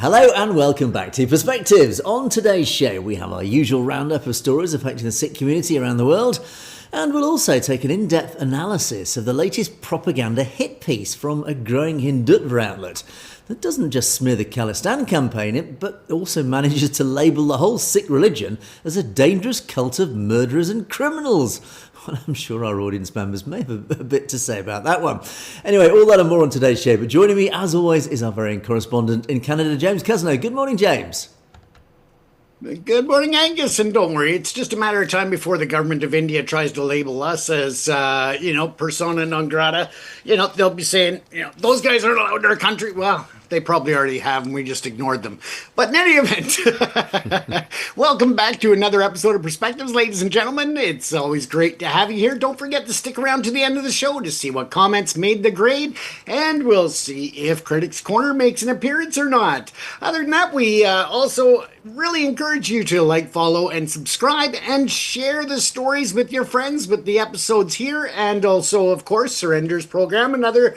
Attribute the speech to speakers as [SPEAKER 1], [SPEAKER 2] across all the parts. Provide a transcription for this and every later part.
[SPEAKER 1] Hello and welcome back to Perspectives. On today's show, we have our usual roundup of stories affecting the Sikh community around the world, and we'll also take an in-depth analysis of the latest propaganda hit piece from a growing Hindutva outlet that doesn't just smear the Khalistan campaign, but also manages to label the whole Sikh religion as a dangerous cult of murderers and criminals. Well, I'm sure our audience members may have a bit to say about that one. Anyway, all that and more on today's show. But joining me, as always, is our very own correspondent in Canada, James Cousineau. Good morning, James.
[SPEAKER 2] Good morning, Angus. And don't worry, it's just a matter of time before the government of India tries to label us as, persona non grata. They'll be saying, those guys aren't allowed in our country. Well, they probably already have, and we just ignored them. But in any event, welcome back to another episode of Perspectives, ladies and gentlemen. It's always great to have you here. Don't forget to stick around to the end of the show to see what comments made the grade, and we'll see if Critics Corner makes an appearance or not. Other than that, we also really encourage you to like, follow, and subscribe, and share the stories with your friends with the episodes here, and also, of course, Surrender's program and other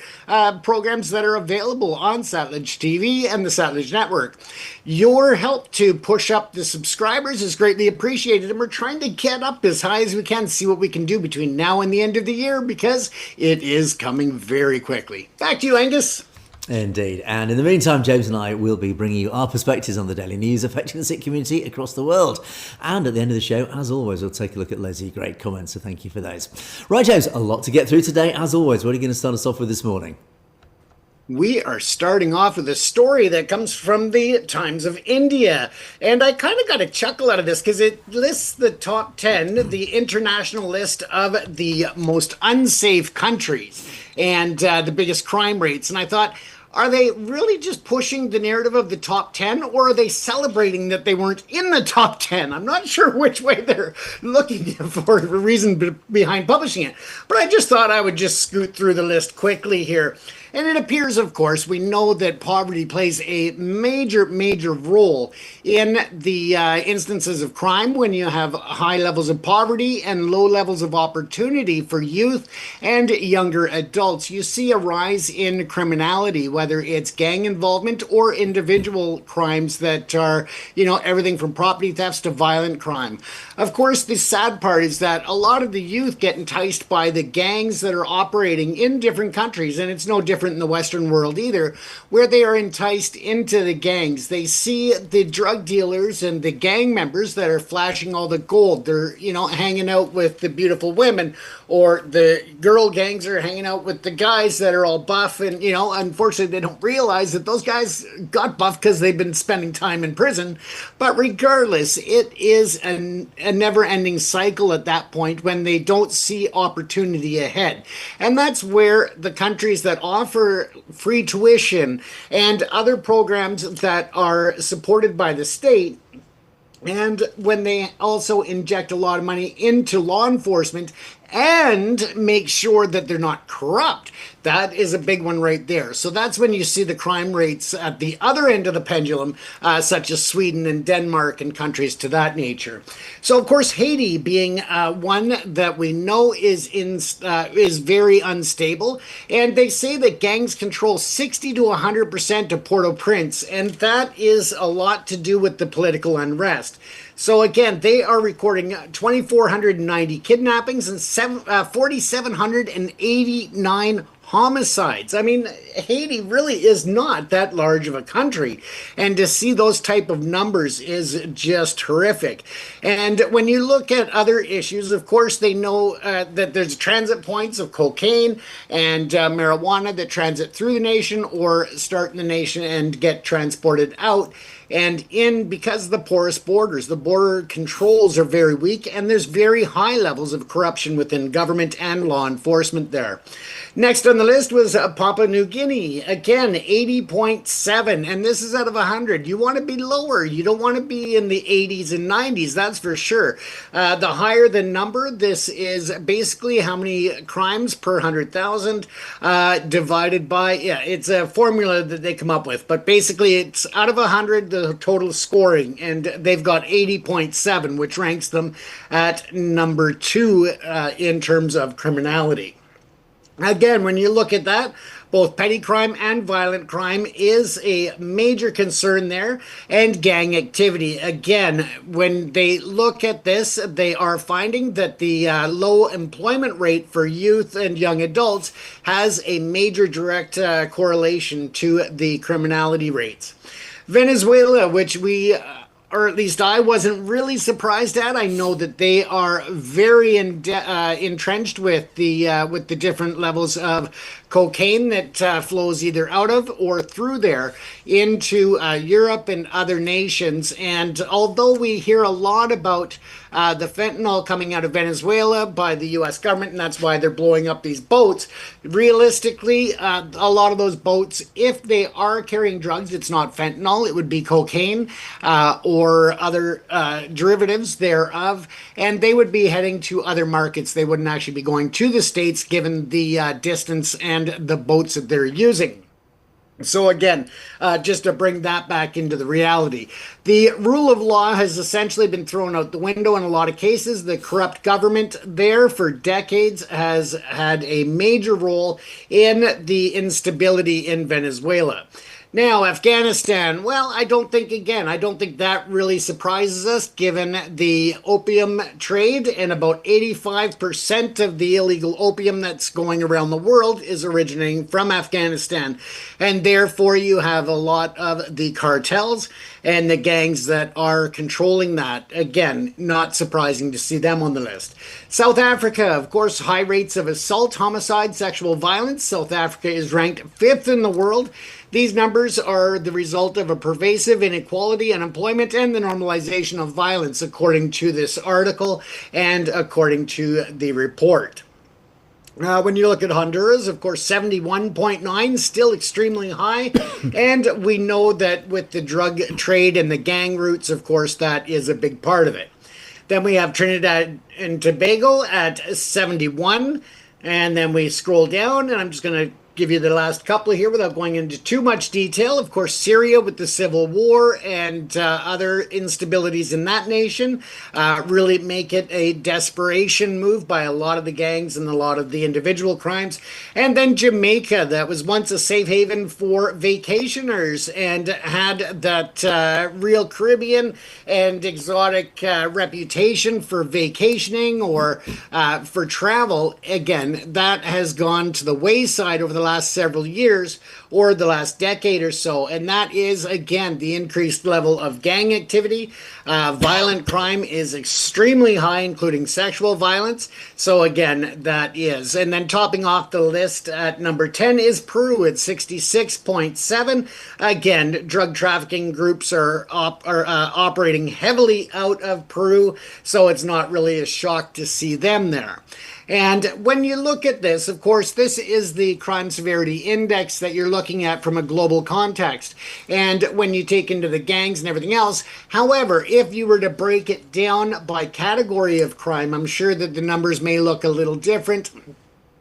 [SPEAKER 2] programs that are available on Satellite TV and the Satellite Network. Your help to push up the subscribers is greatly appreciated, and we're trying to get up as high as we can, see what we can do between now and the end of the year, because it is coming very quickly. Back to you, Angus.
[SPEAKER 1] Indeed. And in the meantime, James and I will be bringing you our perspectives on the daily news affecting the Sikh community across the world. And at the end of the show, as always, we'll take a look at Leslie. Great comments, so thank you for those. Right, James, a lot to get through today. As always, what are you going to start us off with this morning?
[SPEAKER 2] We are starting off with a story that comes from the Times of India. And I kind of got a chuckle out of this because it lists the top 10, the international list of the most unsafe countries and the biggest crime rates. And I thought, are they really just pushing the narrative of the top 10, or are they celebrating that they weren't in the top 10? I'm not sure which way they're looking for the reason behind publishing it. But I just thought I would just scoot through the list quickly here. And it appears, of course, we know that poverty plays a major, major role in the instances of crime when you have high levels of poverty and low levels of opportunity for youth and younger adults. You see a rise in criminality, whether it's gang involvement or individual crimes that are, everything from property thefts to violent crime. Of course, the sad part is that a lot of the youth get enticed by the gangs that are operating in different countries, and it's no different in the Western world either, where they are enticed into the gangs. They see the drug dealers and the gang members that are flashing all the gold. They're, hanging out with the beautiful women, or the girl gangs are hanging out with the guys that are all buff, and, unfortunately they don't realize that those guys got buff because they've been spending time in prison. But regardless, it is a never-ending cycle at that point when they don't see opportunity ahead. And that's where the countries that offer free tuition and other programs that are supported by the state, and when they also inject a lot of money into law enforcement and make sure that they're not corrupt. That is a big one right there. So that's when you see the crime rates at the other end of the pendulum, such as Sweden and Denmark and countries to that nature. So, of course, Haiti being one that we know is very unstable. And they say that gangs control 60 to 100% of Port-au-Prince. And that is a lot to do with the political unrest. So again, they are recording 2,490 kidnappings and 4,789 homicides. I mean, Haiti really is not that large of a country, and to see those type of numbers is just horrific. And when you look at other issues, of course, they know that there's transit points of cocaine and marijuana that transit through the nation or start in the nation and get transported out. And because of the porous borders, the border controls are very weak, and there's very high levels of corruption within government and law enforcement there. Next on the list was Papua New Guinea. Again, 80.7, and this is out of 100. You want to be lower. You don't want to be in the 80s and 90s, that's for sure. The higher the number, this is basically how many crimes per 100,000 divided by, it's a formula that they come up with. But basically, it's out of 100, the total scoring, and they've got 80.7, which ranks them at number 2 in terms of criminality. Again, when you look at that, Both petty crime and violent crime is a major concern there, and gang activity. Again, when they look at this, they are finding that the low employment rate for youth and young adults has a major direct correlation to the criminality rates. Venezuela, which we or at least I wasn't really surprised at. I know that they are very entrenched with the different levels of cocaine that flows either out of or through there into Europe and other nations. And although we hear a lot about the fentanyl coming out of Venezuela by the U.S. government, and that's why they're blowing up these boats, realistically, a lot of those boats, if they are carrying drugs, it's not fentanyl, it would be cocaine or other derivatives thereof, and they would be heading to other markets. They wouldn't actually be going to the States given the distance and the boats that they're using. So again, just to bring that back into the reality, the rule of law has essentially been thrown out the window in a lot of cases. The corrupt government there for decades has had a major role in the instability in Venezuela. Now, Afghanistan, well, I don't think that really surprises us given the opium trade, and about 85% of the illegal opium that's going around the world is originating from Afghanistan. And therefore, you have a lot of the cartels and the gangs that are controlling that. Again, not surprising to see them on the list. South Africa, of course, high rates of assault, homicide, sexual violence. South Africa is ranked 5th in the world. These numbers are the result of a pervasive inequality, unemployment, and the normalization of violence, according to this article and according to the report. When you look at Honduras, of course, 71.9, still extremely high. And we know that with the drug trade and the gang roots, of course, that is a big part of it. Then we have Trinidad and Tobago at 71. And then we scroll down, and I'm just going to give you the last couple here without going into too much detail. Of course, Syria with the civil war and other instabilities in that nation really make it a desperation move by a lot of the gangs and a lot of the individual crimes. And then Jamaica, that was once a safe haven for vacationers and had that real Caribbean and exotic reputation for vacationing or for travel. Again, that has gone to the wayside over the last several years or the last decade or so, and that is again the increased level of gang activity. Violent crime is extremely high, including sexual violence. So again, that is. And then topping off the list at number 10 is Peru at 66.7. Again, drug trafficking groups are operating heavily out of Peru, so it's not really a shock to see them there. And when you look at this, of course, this is the crime severity index that you're looking at from a global context. And when you take into the gangs and everything else, however, if you were to break it down by category of crime, I'm sure that the numbers may look a little different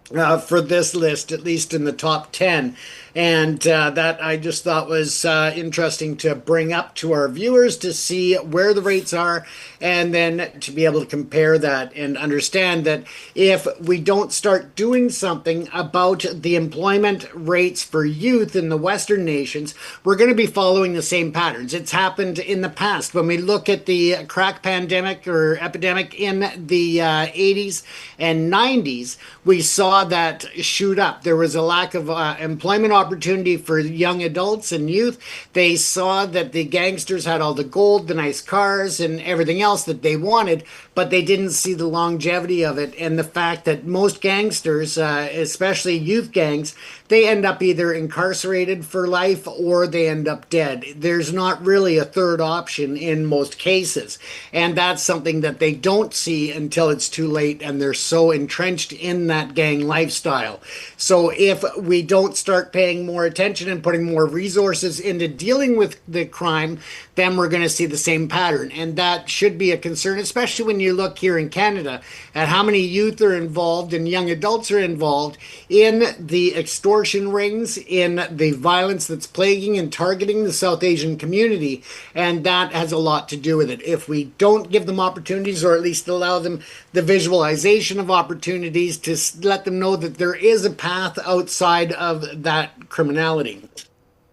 [SPEAKER 2] for this list, at least in the top 10. And that I just thought was interesting to bring up to our viewers to see where the rates are, and then to be able to compare that and understand that if we don't start doing something about the employment rates for youth in the Western nations, we're going to be following the same patterns. It's happened in the past. When we look at the crack pandemic or epidemic in the 80s and 90s, we saw that shoot up. There was a lack of employment opportunity for young adults and youth. They saw that the gangsters had all the gold, the nice cars, and everything else that they wanted, but they didn't see the longevity of it and the fact that most gangsters, especially youth gangs, they end up either incarcerated for life or they end up dead. There's not really a third option in most cases, and that's something that they don't see until it's too late and they're so entrenched in that gang lifestyle. So if we don't start paying more attention and putting more resources into dealing with the crime, then we're going to see the same pattern. And that should be a concern, especially when you look here in Canada at how many youth are involved and young adults are involved in the extortion extortion rings, in the violence that's plaguing and targeting the South Asian community, and that has a lot to do with it. If we don't give them opportunities, or at least allow them the visualization of opportunities to let them know that there is a path outside of that criminality.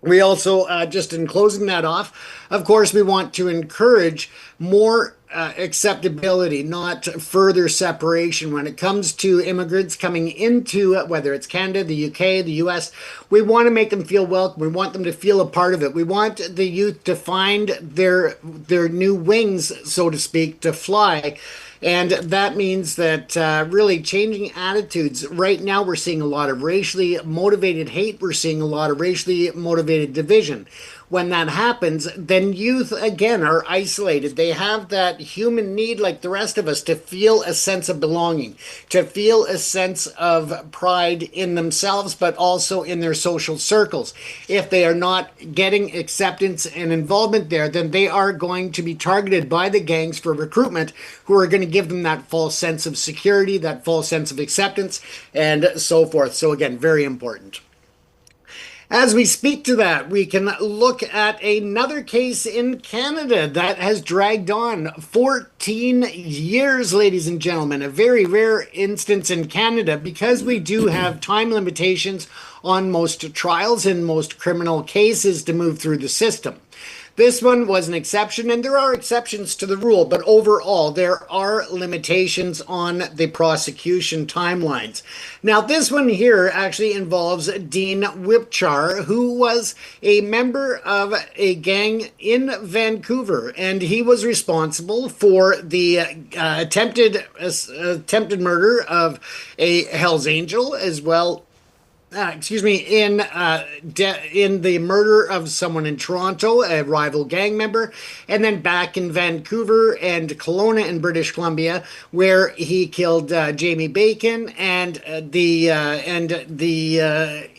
[SPEAKER 2] We also, just in closing that off, of course, we want to encourage more acceptability, not further separation. When it comes to immigrants coming into, whether it's Canada, the UK, the US, we want to make them feel welcome. We want them to feel a part of it. We want the youth to find their new wings, so to speak, to fly. And that means that really changing attitudes. Right now, we're seeing a lot of racially motivated hate. We're seeing a lot of racially motivated division. When that happens, then youth, again, are isolated. They have that human need, like the rest of us, to feel a sense of belonging, to feel a sense of pride in themselves, but also in their social circles. If they are not getting acceptance and involvement there, then they are going to be targeted by the gangs for recruitment, who are going to give them that false sense of security, that false sense of acceptance, and so forth. So again, very important. As we speak to that, we can look at another case in Canada that has dragged on 14 years, ladies and gentlemen. A very rare instance in Canada, because we do have time limitations on most trials and most criminal cases to move through the system. This one was an exception, and there are exceptions to the rule, but overall, there are limitations on the prosecution timelines. Now, this one here actually involves Dean Whipchar, who was a member of a gang in Vancouver, and he was responsible for the attempted murder of a Hells Angel, as well in the murder of someone in Toronto, a rival gang member, and then back in Vancouver and Kelowna in British Columbia, where he killed Jamie Bacon and the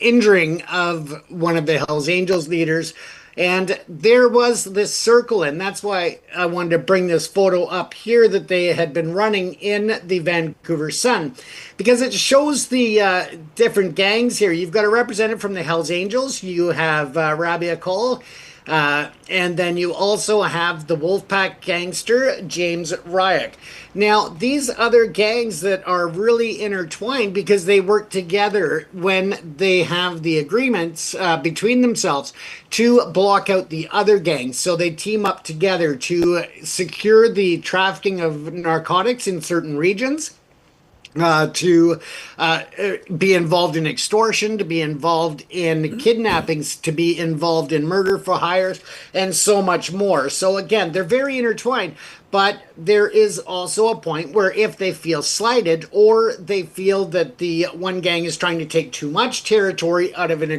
[SPEAKER 2] injuring of one of the Hells Angels leaders. And there was this circle, and that's why I wanted to bring this photo up here that they had been running in the Vancouver Sun, because it shows the different gangs here. You've got a representative from the Hells Angels. You have Rabia Cole. And then you also have the Wolfpack gangster, James Ryak. Now, these other gangs that are really intertwined because they work together when they have the agreements between themselves to block out the other gangs. So they team up together to secure the trafficking of narcotics in certain regions. To be involved in extortion, to be involved in kidnappings, to be involved in murder for hires, and so much more. So again, they're very intertwined, but there is also a point where if they feel slighted, or they feel that the one gang is trying to take too much territory out of an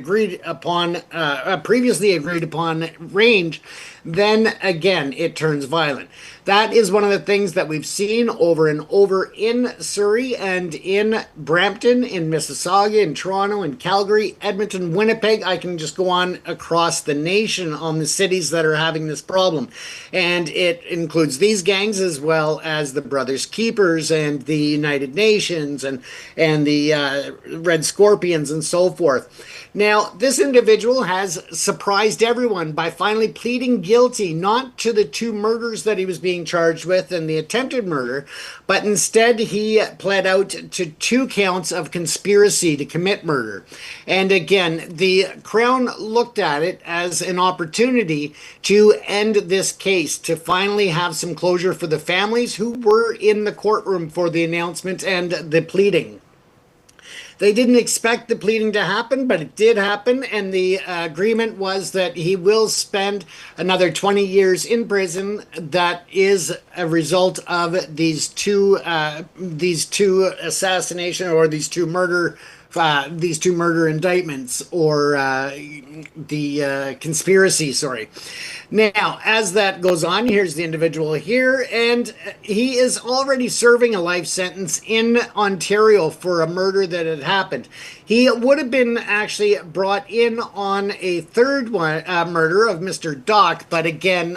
[SPEAKER 2] previously agreed upon range, then again, it turns violent. That is one of the things that we've seen over and over in Surrey and in Brampton, in Mississauga, in Toronto, in Calgary, Edmonton, Winnipeg. I can just go on across the nation on the cities that are having this problem. And it includes these gangs as well as the Brothers Keepers and the United Nations and the Red Scorpions and so forth. Now, this individual has surprised everyone by finally pleading guilty, not to the two murders that he was being charged with and the attempted murder, but instead he pled out to 2 counts of conspiracy to commit murder. And again, the Crown looked at it as an opportunity to end this case, to finally have some closure for the families who were in the courtroom for the announcement and the pleading. They didn't expect the pleading to happen, but it did happen, and the agreement was that he will spend another 20 years in prison. That is a result of these two assassination, or these two murder indictments, or the conspiracy, sorry. Now, as that goes on, here's the individual here, and he is already serving a life sentence in Ontario for a murder that had happened. He would have been actually brought in on a third one, murder of Mr. Doc, but again,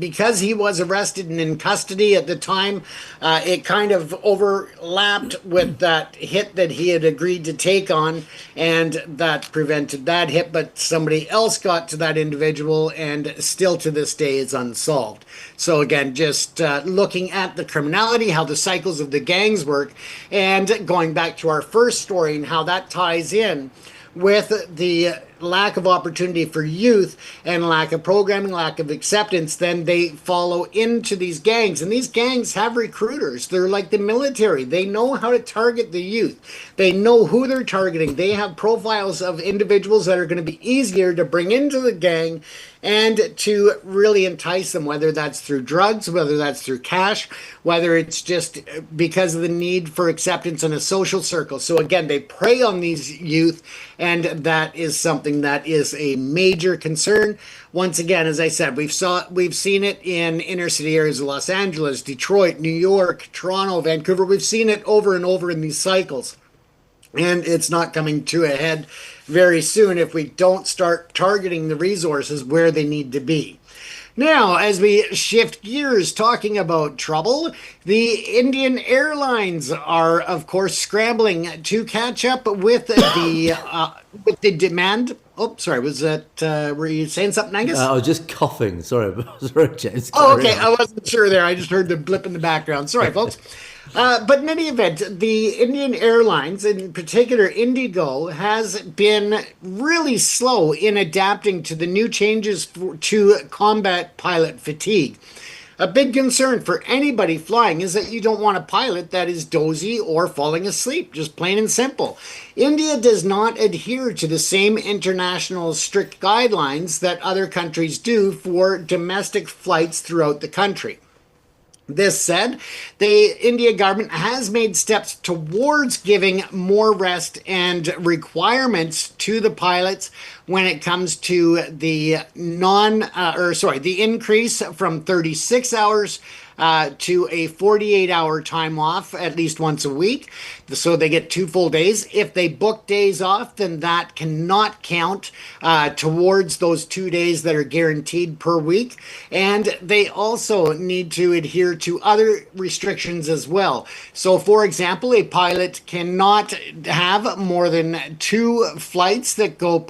[SPEAKER 2] because he was arrested and in custody at the time, it kind of overlapped with that hit that he had agreed to take on, and that prevented that hit, but somebody else got to that individual, and still to this day is unsolved. So again, just looking at the criminality, how the cycles of the gangs work, and going back to our first story and how that ties in with the lack of opportunity for youth and lack of programming, lack of acceptance, then they follow into these gangs. And these gangs have recruiters. They're like the military. They know how to target the youth. They know who they're targeting. They have profiles of individuals that are going to be easier to bring into the gang and to really entice them, whether that's through drugs, whether that's through cash, whether it's just because of the need for acceptance in a social circle. So again, they prey on these youth, and that is something that is a major concern. Once again, as I said, we've seen it in inner city areas of Los Angeles, Detroit, New York, Toronto, Vancouver. We've seen it over and over in these cycles. And it's not coming to a head very soon if we don't start targeting the resources where they need to be. Now, as we shift gears talking about trouble, the Indian Airlines are, of course, scrambling to catch up with the demand. Oh, sorry, was that, were you saying something, Angus?
[SPEAKER 1] I was just coughing. Sorry, James.
[SPEAKER 2] Oh, okay, I wasn't sure there. I just heard the blip in the background. Sorry, folks. But in any event, the Indian Airlines, in particular Indigo, has been really slow in adapting to the new changes to combat pilot fatigue. A big concern for anybody flying is that you don't want a pilot that is dozy or falling asleep, just plain and simple. India does not adhere to the same international strict guidelines that other countries do for domestic flights throughout the country. This said, the India government has made steps towards giving more rest and requirements to the pilots when it comes to the the increase from 36 hours to a 48-hour time off at least once a week. So they get 2 full days. If they book days off, then that cannot count towards those 2 days that are guaranteed per week. And they also need to adhere to other restrictions as well. So, for example, a pilot cannot have more than 2 flights that go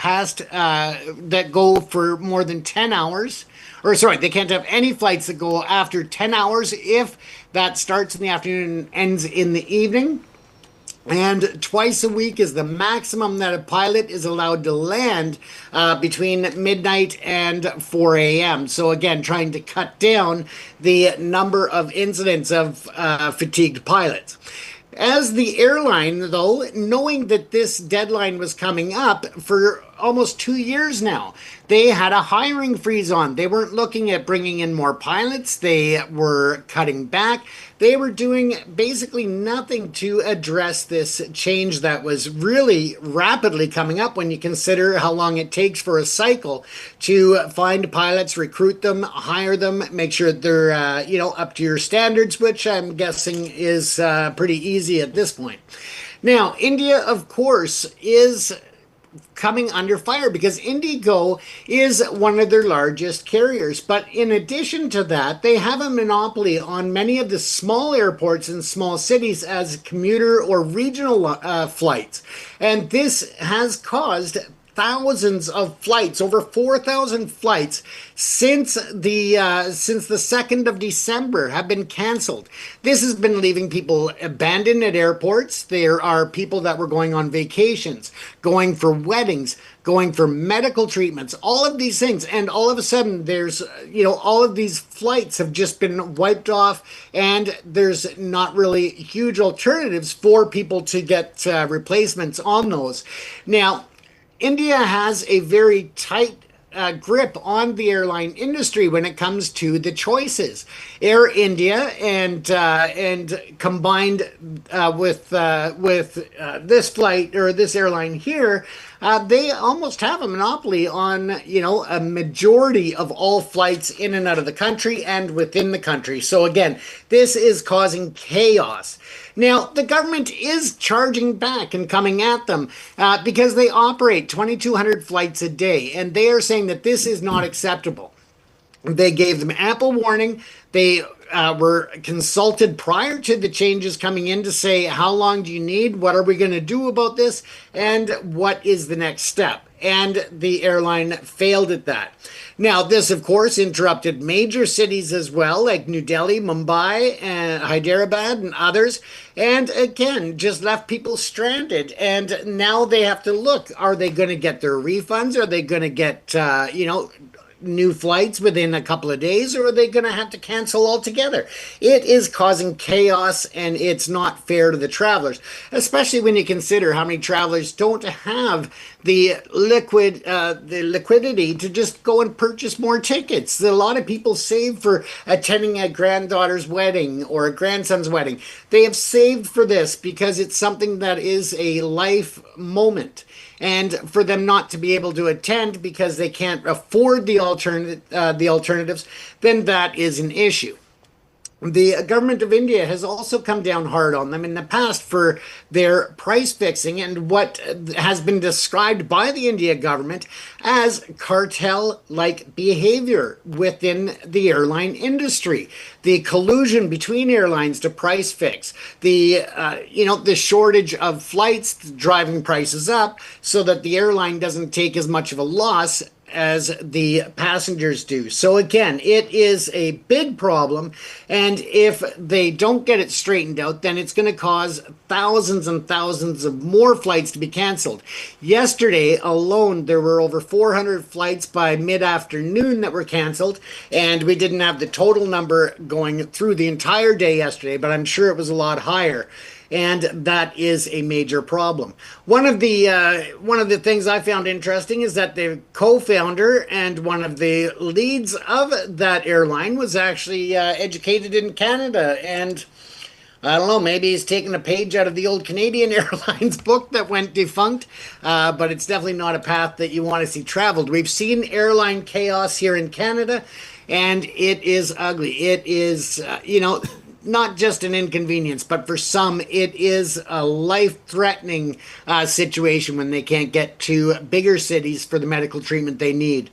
[SPEAKER 2] for more than 10 hours. They can't have any flights that go after 10 hours if that starts in the afternoon and ends in the evening. And twice a week is the maximum that a pilot is allowed to land between midnight and 4 a.m. So again, trying to cut down the number of incidents of fatigued pilots. As the airline, though, knowing that this deadline was coming up for almost 2 years now, they had a hiring freeze on. They weren't looking at bringing in more pilots. They were cutting back. They were doing basically nothing to address this change that was really rapidly coming up when you consider how long it takes for a cycle to find pilots, recruit them, hire them, make sure they're up to your standards, which I'm guessing is pretty easy at this point. Now, India, of course, is coming under fire because Indigo is one of their largest carriers. But in addition to that, they have a monopoly on many of the small airports in small cities as commuter or regional flights. And this has caused thousands of flights, over 4,000 flights since the 2nd of December have been canceled. This has been leaving people abandoned at airports. There are people that were going on vacations, going for weddings, going for medical treatments, all of these things. And all of a sudden there's, all of these flights have just been wiped off, and there's not really huge alternatives for people to get replacements on those. Now, India has a very tight grip on the airline industry when it comes to the choices. Air India and combined with this flight or this airline here, they almost have a monopoly on, a majority of all flights in and out of the country and within the country. So again, this is causing chaos. Now, the government is charging back and coming at them because they operate 2,200 flights a day, and they are saying that this is not acceptable. They gave them ample warning. They were consulted prior to the changes coming in to say, how long do you need? What are we going to do about this? And what is the next step? And the airline failed at that. Now, this, of course, interrupted major cities as well, like New Delhi, Mumbai, and Hyderabad, and others. And again, just left people stranded. And now they have to look, are they going to get their refunds? Are they going to get, new flights within a couple of days, or are they going to have to cancel altogether? It is causing chaos, and it's not fair to the travelers, especially when you consider how many travelers don't have the liquidity to just go and purchase more tickets. A lot of people save for attending a granddaughter's wedding or a grandson's wedding. They have saved for this because it's something that is a life moment. And for them not to be able to attend because they can't afford the alternatives, then that is an issue. The government of India has also come down hard on them in the past for their price fixing and what has been described by the India government as cartel-like behavior within the airline industry. The collusion between airlines to price fix, the shortage of flights driving prices up so that the airline doesn't take as much of a loss as the passengers do. So again, it is a big problem, and if they don't get it straightened out, then it's going to cause thousands and thousands of more flights to be canceled. Yesterday alone, there were over 400 flights by mid-afternoon that were canceled, and we didn't have the total number going through the entire day yesterday, but I'm sure it was a lot higher. And that is a major problem. One of the things I found interesting is that the co-founder and one of the leads of that airline was actually educated in Canada. And I don't know, maybe he's taken a page out of the old Canadian Airlines book that went defunct, but it's definitely not a path that you want to see traveled. We've seen airline chaos here in Canada, and it is ugly. It is, not just an inconvenience, but for some, it is a life-threatening situation when they can't get to bigger cities for the medical treatment they need.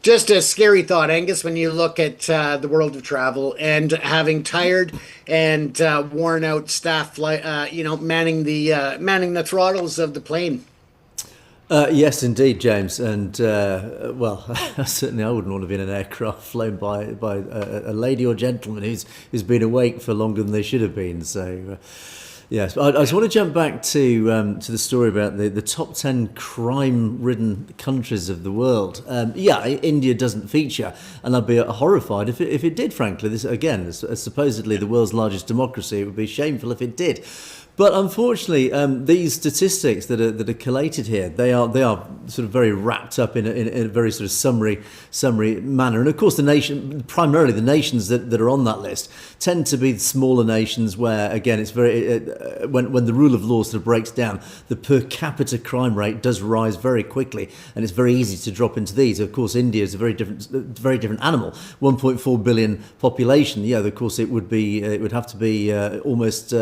[SPEAKER 2] Just a scary thought, Angus, when you look at the world of travel and having tired and worn-out staff, manning the throttles of the plane.
[SPEAKER 1] Yes, indeed, James. And, certainly I wouldn't want to be in an aircraft flown by a lady or gentleman who's been awake for longer than they should have been. So, yes. I just want to jump back to the story about the top 10 crime-ridden countries of the world. India doesn't feature, and I'd be horrified if it did, frankly. This, again, is supposedly the world's largest democracy. It would be shameful if it did. But unfortunately, these statistics that are collated here, they are sort of very wrapped up in a very sort of summary manner. And of course, primarily the nations that are on that list tend to be smaller nations where, again, it's very when the rule of law sort of breaks down, the per capita crime rate does rise very quickly, and it's very easy to drop into these. Of course, India is a very different animal. 1.4 billion population. Yeah, of course, it would have to be almost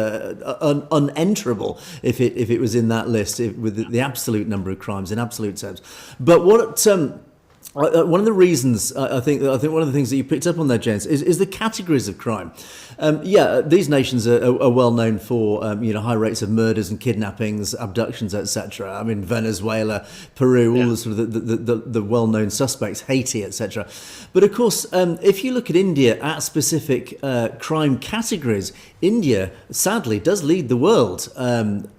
[SPEAKER 1] unenterable if it was in that list with the absolute number of crimes in absolute terms. But one of the reasons I think one of the things that you picked up on there, James, is the categories of crime. These nations are well known for high rates of murders and kidnappings, abductions, etc. I mean, Venezuela, Peru, all the sort of the well known suspects, Haiti, etc. But of course, if you look at India at specific crime categories, India sadly does lead the world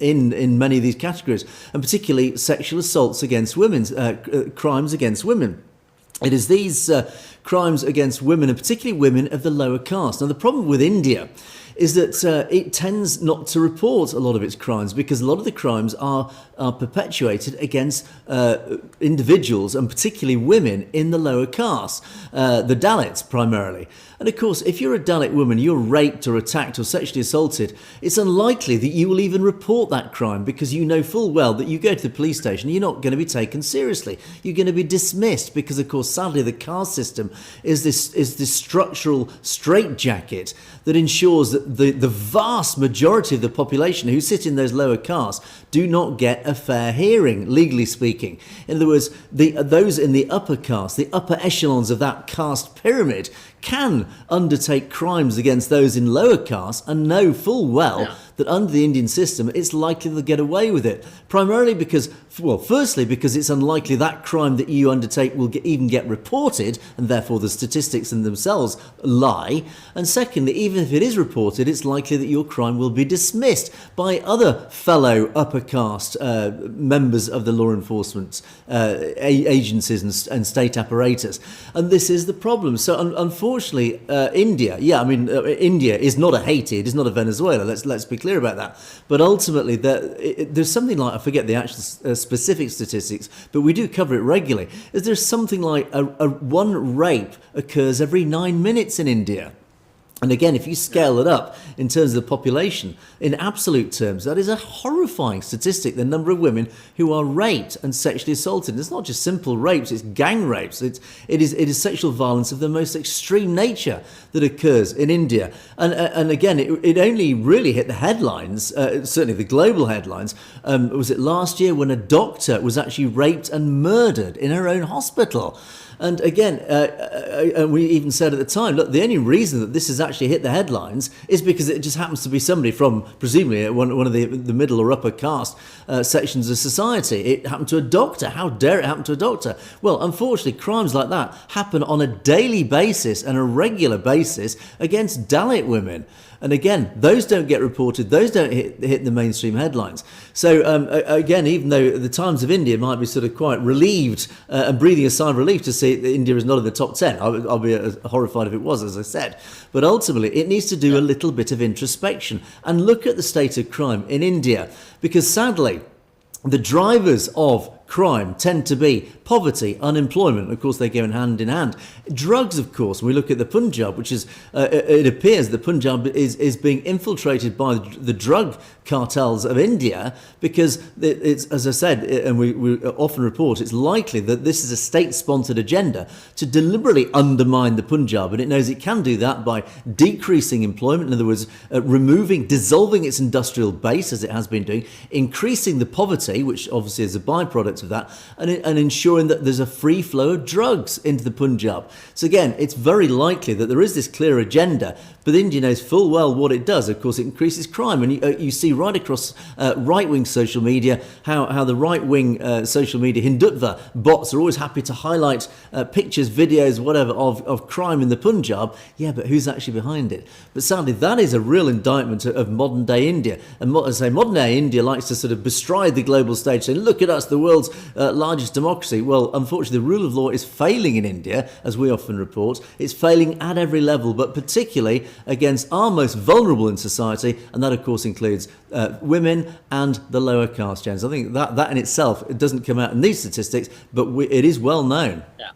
[SPEAKER 1] in many of these categories, and particularly sexual assaults against women, crimes against women. It is these crimes against women, and particularly women of the lower caste. Now, the problem with India is that it tends not to report a lot of its crimes because a lot of the crimes are perpetuated against individuals, and particularly women in the lower caste, the Dalits primarily. And of course, if you're a Dalit woman, you're raped or attacked or sexually assaulted, it's unlikely that you will even report that crime because you know full well that you go to the police station, you're not going to be taken seriously. You're going to be dismissed because, of course, sadly, the caste system is this structural straitjacket that ensures that the vast majority of the population who sit in those lower castes do not get a fair hearing, legally speaking. In other words, those in the upper caste, the upper echelons of that caste pyramid, can undertake crimes against those in lower castes and know full well that under the Indian system it's likely they'll get away with it. Primarily because, well, firstly because it's unlikely that crime that you undertake will even get reported, and therefore the statistics in themselves lie. And secondly, even if it is reported, it's likely that your crime will be dismissed by other fellow upper caste members of the law enforcement agencies and state apparatus. And this is the problem. So unfortunately, India, India is not a Haiti, it is not a Venezuela, let's be clear about that. But ultimately, there's something like, I forget the actual specific statistics, but we do cover it regularly, is there's something like one rape occurs every 9 minutes in India. And again, if you scale it up in terms of the population, in absolute terms, that is a horrifying statistic, the number of women who are raped and sexually assaulted. And it's not just simple rapes, it's gang rapes. It is sexual violence of the most extreme nature that occurs in India. And again, it only really hit the headlines, certainly the global headlines. Was it last year when a doctor was actually raped and murdered in her own hospital? And again, we even said at the time, look, the only reason that this has actually hit the headlines is because it just happens to be somebody from, presumably, one of the middle or upper caste sections of society. It happened to a doctor. How dare it happen to a doctor? Well, unfortunately, crimes like that happen on a daily basis and a regular basis against Dalit women. And again, those don't get reported, those don't hit the mainstream headlines. So again, even though the Times of India might be sort of quite relieved and breathing a sigh of relief to see that India is not in the top 10, I'll be horrified if it was, as I said. But ultimately, it needs to do a little bit of introspection and look at the state of crime in India, because sadly, the drivers of crime tend to be poverty, unemployment. Of course, they go hand in hand. Drugs, of course. When we look at the Punjab, which is, it appears the Punjab is being infiltrated by the drug cartels of India, because it's, as I said, and we often report, it's likely that this is a state-sponsored agenda to deliberately undermine the Punjab, and it knows it can do that by decreasing employment, in other words, dissolving its industrial base, as it has been doing, increasing the poverty, which obviously is a byproduct of that, and ensuring that there's a free flow of drugs into the Punjab. So again, it's very likely that there is this clear agenda, but India knows full well what it does. Of course, it increases crime, and you see right across right-wing social media how the right-wing social media Hindutva bots are always happy to highlight pictures, videos, whatever of crime in the Punjab. Yeah, but who's actually behind it? But sadly, that is a real indictment of modern-day India. And as I say, modern-day India likes to sort of bestride the global stage, saying, look at us, the world's largest democracy. Well, unfortunately, the rule of law is failing in India, as we often report. It's failing at every level, but particularly against our most vulnerable in society, and that, of course, includes women and the lower caste gens. I think that in itself, it doesn't come out in these statistics, but it is well known.
[SPEAKER 2] Yeah.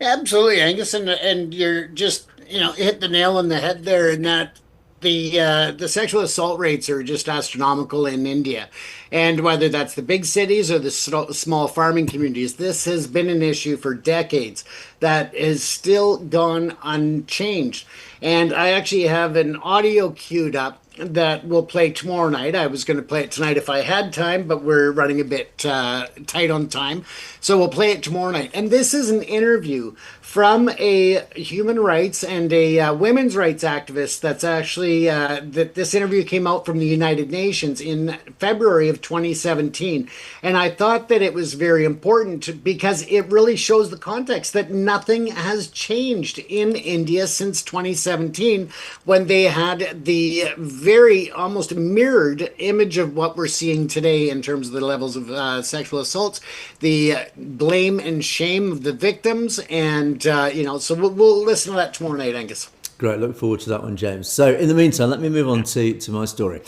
[SPEAKER 2] Absolutely, Angus, and you're just hit the nail on the head there, in that the sexual assault rates are just astronomical in India. And whether that's the big cities or the small farming communities, this has been an issue for decades that has still gone unchanged. And I actually have an audio queued up that we'll play tomorrow night. I was going to play it tonight if I had time, but we're running a bit tight on time. So we'll play it tomorrow night. And this is an interview from a human rights and a women's rights activist that's actually, that this interview came out from the United Nations in February of 2017. And I thought that it was very important because it really shows the context that nothing has changed in India since 2017, when they had the very almost mirrored image of what we're seeing today in terms of the levels of sexual assaults, the blame and shame of the victims. And, so we'll listen to that tomorrow night, Angus.
[SPEAKER 1] Great, look forward to that one, James. So in the meantime, let me move on to my story.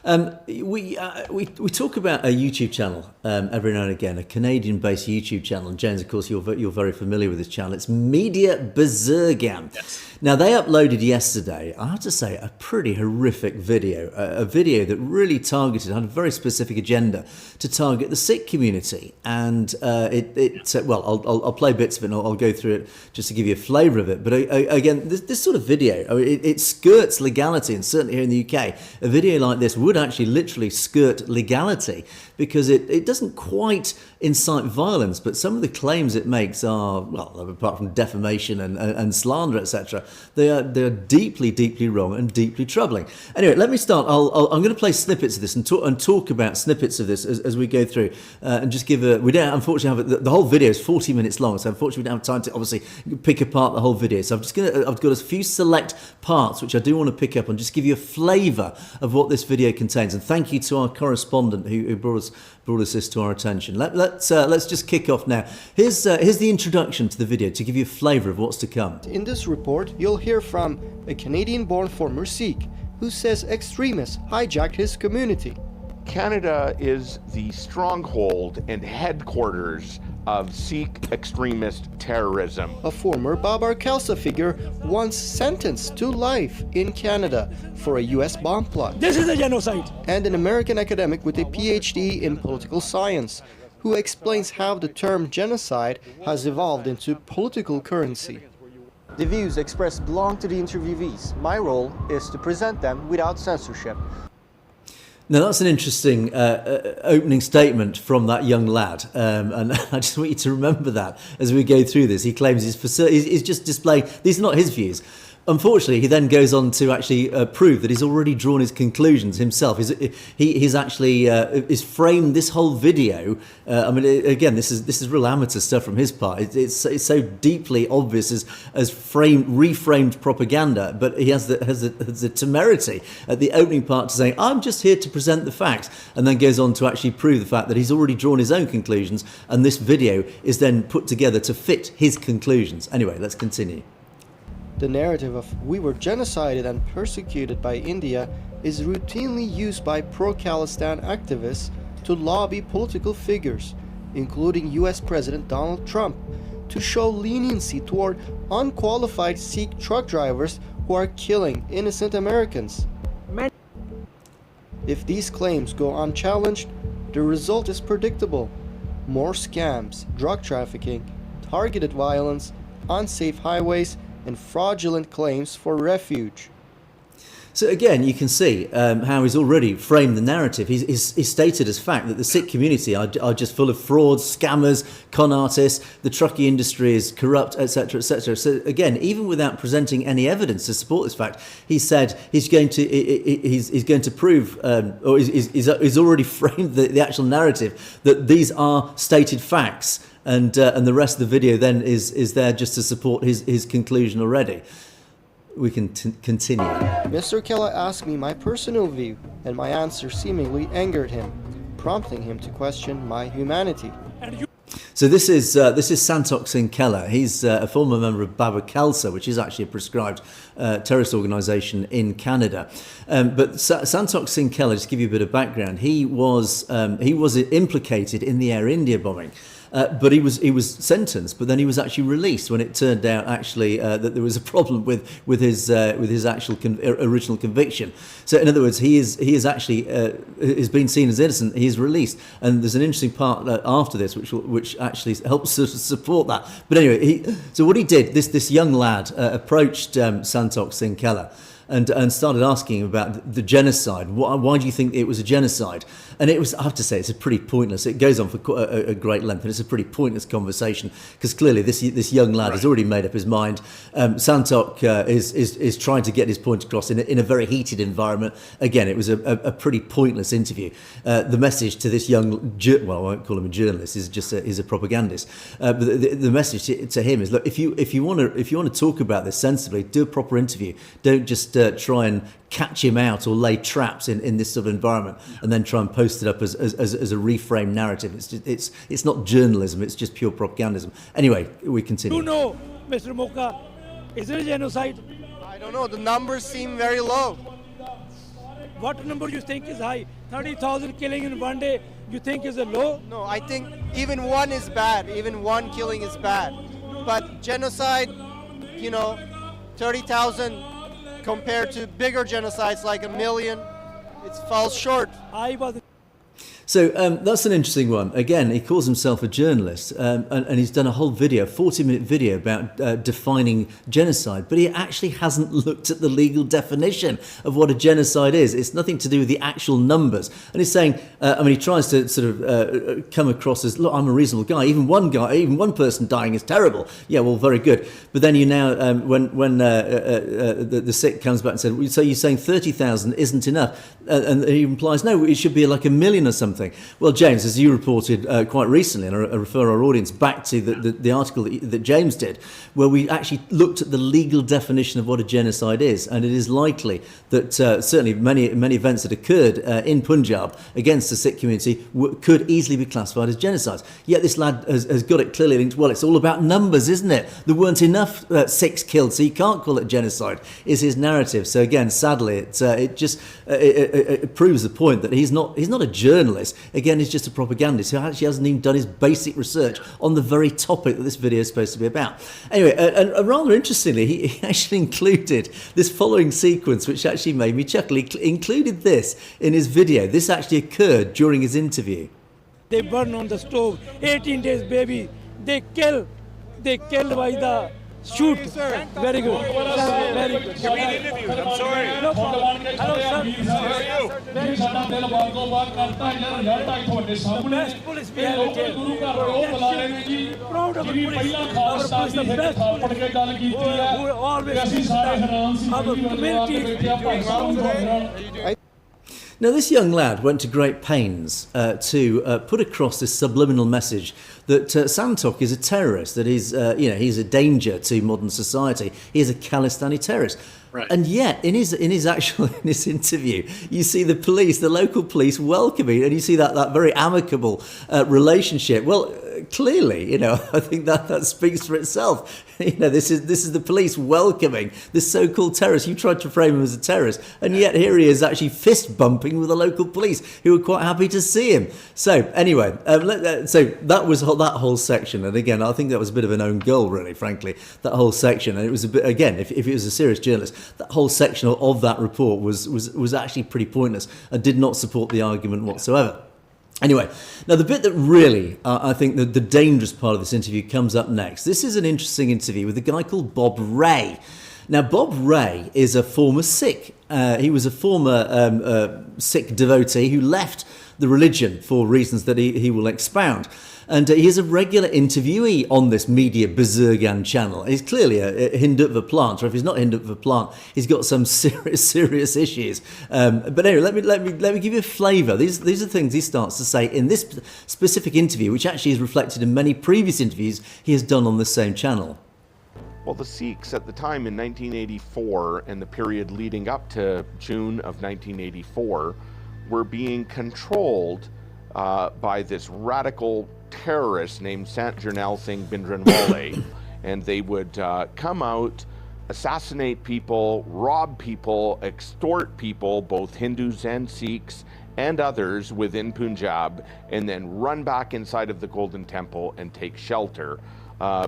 [SPEAKER 1] We talk about a YouTube channel every now and again, a Canadian-based YouTube channel. And James, of course, you're very familiar with this channel. It's Media Bazirgan. Yes. Now, they uploaded yesterday, I have to say, a pretty horrific video, a video that really had a very specific agenda to target the Sikh community. And I'll play bits of it and I'll go through it just to give you a flavour of it. But again, this sort of video, it skirts legality, and certainly here in the UK, a video like this would actually literally skirt legality, because it doesn't quite incite violence, but some of the claims it makes are, well, apart from defamation and slander, etc., they are deeply, deeply wrong and deeply troubling. Anyway, let me start. I'm going to play snippets of this and talk about snippets of this as we go through, and just give we don't unfortunately have the whole video is 40 minutes long, so unfortunately we don't have time to obviously pick apart the whole video. So I've got a few select parts which I do want to pick up and just give you a flavour of what this video contains. And thank you to our correspondent who brought this to our attention. Let's just kick off now. Here's the introduction to the video to give you a flavour of what's to come.
[SPEAKER 3] In this report, you'll hear from a Canadian-born former Sikh who says extremists hijacked his community.
[SPEAKER 4] Canada is the stronghold and headquarters of Sikh extremist terrorism.
[SPEAKER 3] A former Babar Khalsa figure once sentenced to life in Canada for a US bomb plot.
[SPEAKER 5] This is a genocide.
[SPEAKER 3] And an American academic with a PhD in political science who explains how the term genocide has evolved into political currency. The views expressed belong to the interviewees. My role is to present them without censorship.
[SPEAKER 1] Now, that's an interesting opening statement from that young lad, and I just want you to remember that as we go through this. He claims he's just displaying, these are not his views. Unfortunately, he then goes on to actually prove that he's already drawn his conclusions himself. He's actually framed this whole video. Again, this is real amateur stuff from his part. It's so deeply obvious as reframed propaganda. But he has the temerity at the opening part to say, "I'm just here to present the facts," and then goes on to actually prove the fact that he's already drawn his own conclusions, and this video is then put together to fit his conclusions. Anyway, let's continue.
[SPEAKER 3] The narrative of "we were genocided and persecuted by India" is routinely used by pro-Khalistan activists to lobby political figures, including US President Donald Trump, to show leniency toward unqualified Sikh truck drivers who are killing innocent Americans. If these claims go unchallenged, the result is predictable: more scams, drug trafficking, targeted violence, unsafe highways, and fraudulent claims for refuge.
[SPEAKER 1] So again, you can see how he's already framed the narrative. He's stated as fact that the Sikh community are just full of frauds, scammers, con artists, the trucking industry is corrupt, etc., etc. So again, even without presenting any evidence to support this fact, he said he's going to prove, or he's already framed the actual narrative that these are stated facts. And the rest of the video then is there just to support his conclusion already. We can continue.
[SPEAKER 3] Mr. Kella asked me my personal view, and my answer seemingly angered him, prompting him to question my humanity.
[SPEAKER 1] So this is Santokh Singh Kella. He's a former member of Babar Khalsa, which is actually a prescribed terrorist organisation in Canada. But Santokh Singh Kella, just to give you a bit of background, he was implicated in the Air India bombing. But he was sentenced, but then he was actually released when it turned out actually that there was a problem with his actual original conviction. So in other words, he is actually has been seen as innocent. He is released, and there's an interesting part after this which actually helps to support that. But anyway, so what he did, this young lad approached Santokh Singh Kella. and started asking about the genocide. Why do you think it was a genocide? And it was, I have to say, it's a pretty pointless. It goes on for quite a great length, and it's a pretty pointless conversation because clearly this young lad has already made up his mind. Santok is trying to get his point across in a very heated environment. Again, it was a pretty pointless interview. The message to this young, well, I won't call him a journalist, he's a propagandist. But the message to him is, look, if you want to talk about this sensibly, do a proper interview. Don't just try and catch him out or lay traps in this sort of environment and then try and post it up as a reframed narrative. It's not journalism, it's just pure propagandism. Anyway, we continue.
[SPEAKER 5] You know, Mr. Mocha, is it a genocide?
[SPEAKER 3] I don't know, the numbers seem very low.
[SPEAKER 5] What number you think is high? 30,000 killing in one day, you think is a low?
[SPEAKER 3] No, I think even one is bad, even one killing is bad. But genocide, 30,000 compared to bigger genocides like 1 million, it falls short.
[SPEAKER 5] I was
[SPEAKER 1] So that's an interesting one. Again, he calls himself a journalist, and he's done a whole video, 40-minute video about defining genocide, but he actually hasn't looked at the legal definition of what a genocide is. It's nothing to do with the actual numbers. And he's saying, he tries to sort of come across as, look, I'm a reasonable guy. Even one person dying is terrible. Yeah, well, very good. But then you now, when the Sikh comes back and said, so you're saying 30,000 isn't enough? And he implies, no, it should be like 1 million or something. Well, James, as you reported quite recently, and I refer our audience back to the article that James did, where we actually looked at the legal definition of what a genocide is, and it is likely that certainly many events that occurred in Punjab against the Sikh community could easily be classified as genocides. Yet this lad has got it clearly linked. Well, it's all about numbers, isn't it? There weren't enough Sikhs killed, so you can't call it genocide. Is his narrative? So again, sadly, it proves the point that he's not a journalist. Again, he's just a propagandist who actually hasn't even done his basic research on the very topic that this video is supposed to be about. Anyway, and rather interestingly, he actually included this following sequence, which actually made me chuckle. He included this in his video. This actually occurred during his interview.
[SPEAKER 5] they burn on the stove. 18 days baby, they kill by the shoot. Very good. Very good.
[SPEAKER 6] You're being interviewed. I'm sorry.
[SPEAKER 5] No problem. Hello, sir.
[SPEAKER 6] How are you?
[SPEAKER 5] Very good. Best police we have in jail. Proud of the police. Our police the best police. Who always our community.
[SPEAKER 1] Now, this young lad went to great pains to put across this subliminal message that Santok is a terrorist, that he's a danger to modern society. He is a Khalistani terrorist.
[SPEAKER 2] Right.
[SPEAKER 1] And yet, in his interview, you see the local police welcoming, and you see that very amicable relationship. Well, clearly, I think that speaks for itself. This is the police welcoming this so-called terrorist. You tried to frame him as a terrorist, and yet here he is actually fist bumping with the local police, who were quite happy to see him. So anyway, so that was that whole section, and again, I think that was a bit of an own goal, really, frankly, that whole section. And it was a bit, again, if it was a serious journalist, that whole section of that report was actually pretty pointless and did not support the argument whatsoever. Anyway, now the bit that really, I think the dangerous part of this interview comes up next. This is an interesting interview with a guy called Bob Ray. Now, Bob Ray is a former Sikh. He was a former Sikh devotee who left the religion for reasons that he will expound. And he is a regular interviewee on this media Bazurgan channel. He's clearly a Hindutva plant, or if he's not Hindutva plant, he's got some serious issues. But anyway, let me give you a flavour. These are things he starts to say in this specific interview, which actually is reflected in many previous interviews he has done on this same channel.
[SPEAKER 4] Well, the Sikhs at the time in 1984 and the period leading up to June of 1984 were being controlled by this radical terrorist named Sant Jarnail Singh Bhindranwale, and they would come out, assassinate people, rob people, extort people, both Hindus and Sikhs and others within Punjab, and then run back inside of the Golden Temple and take shelter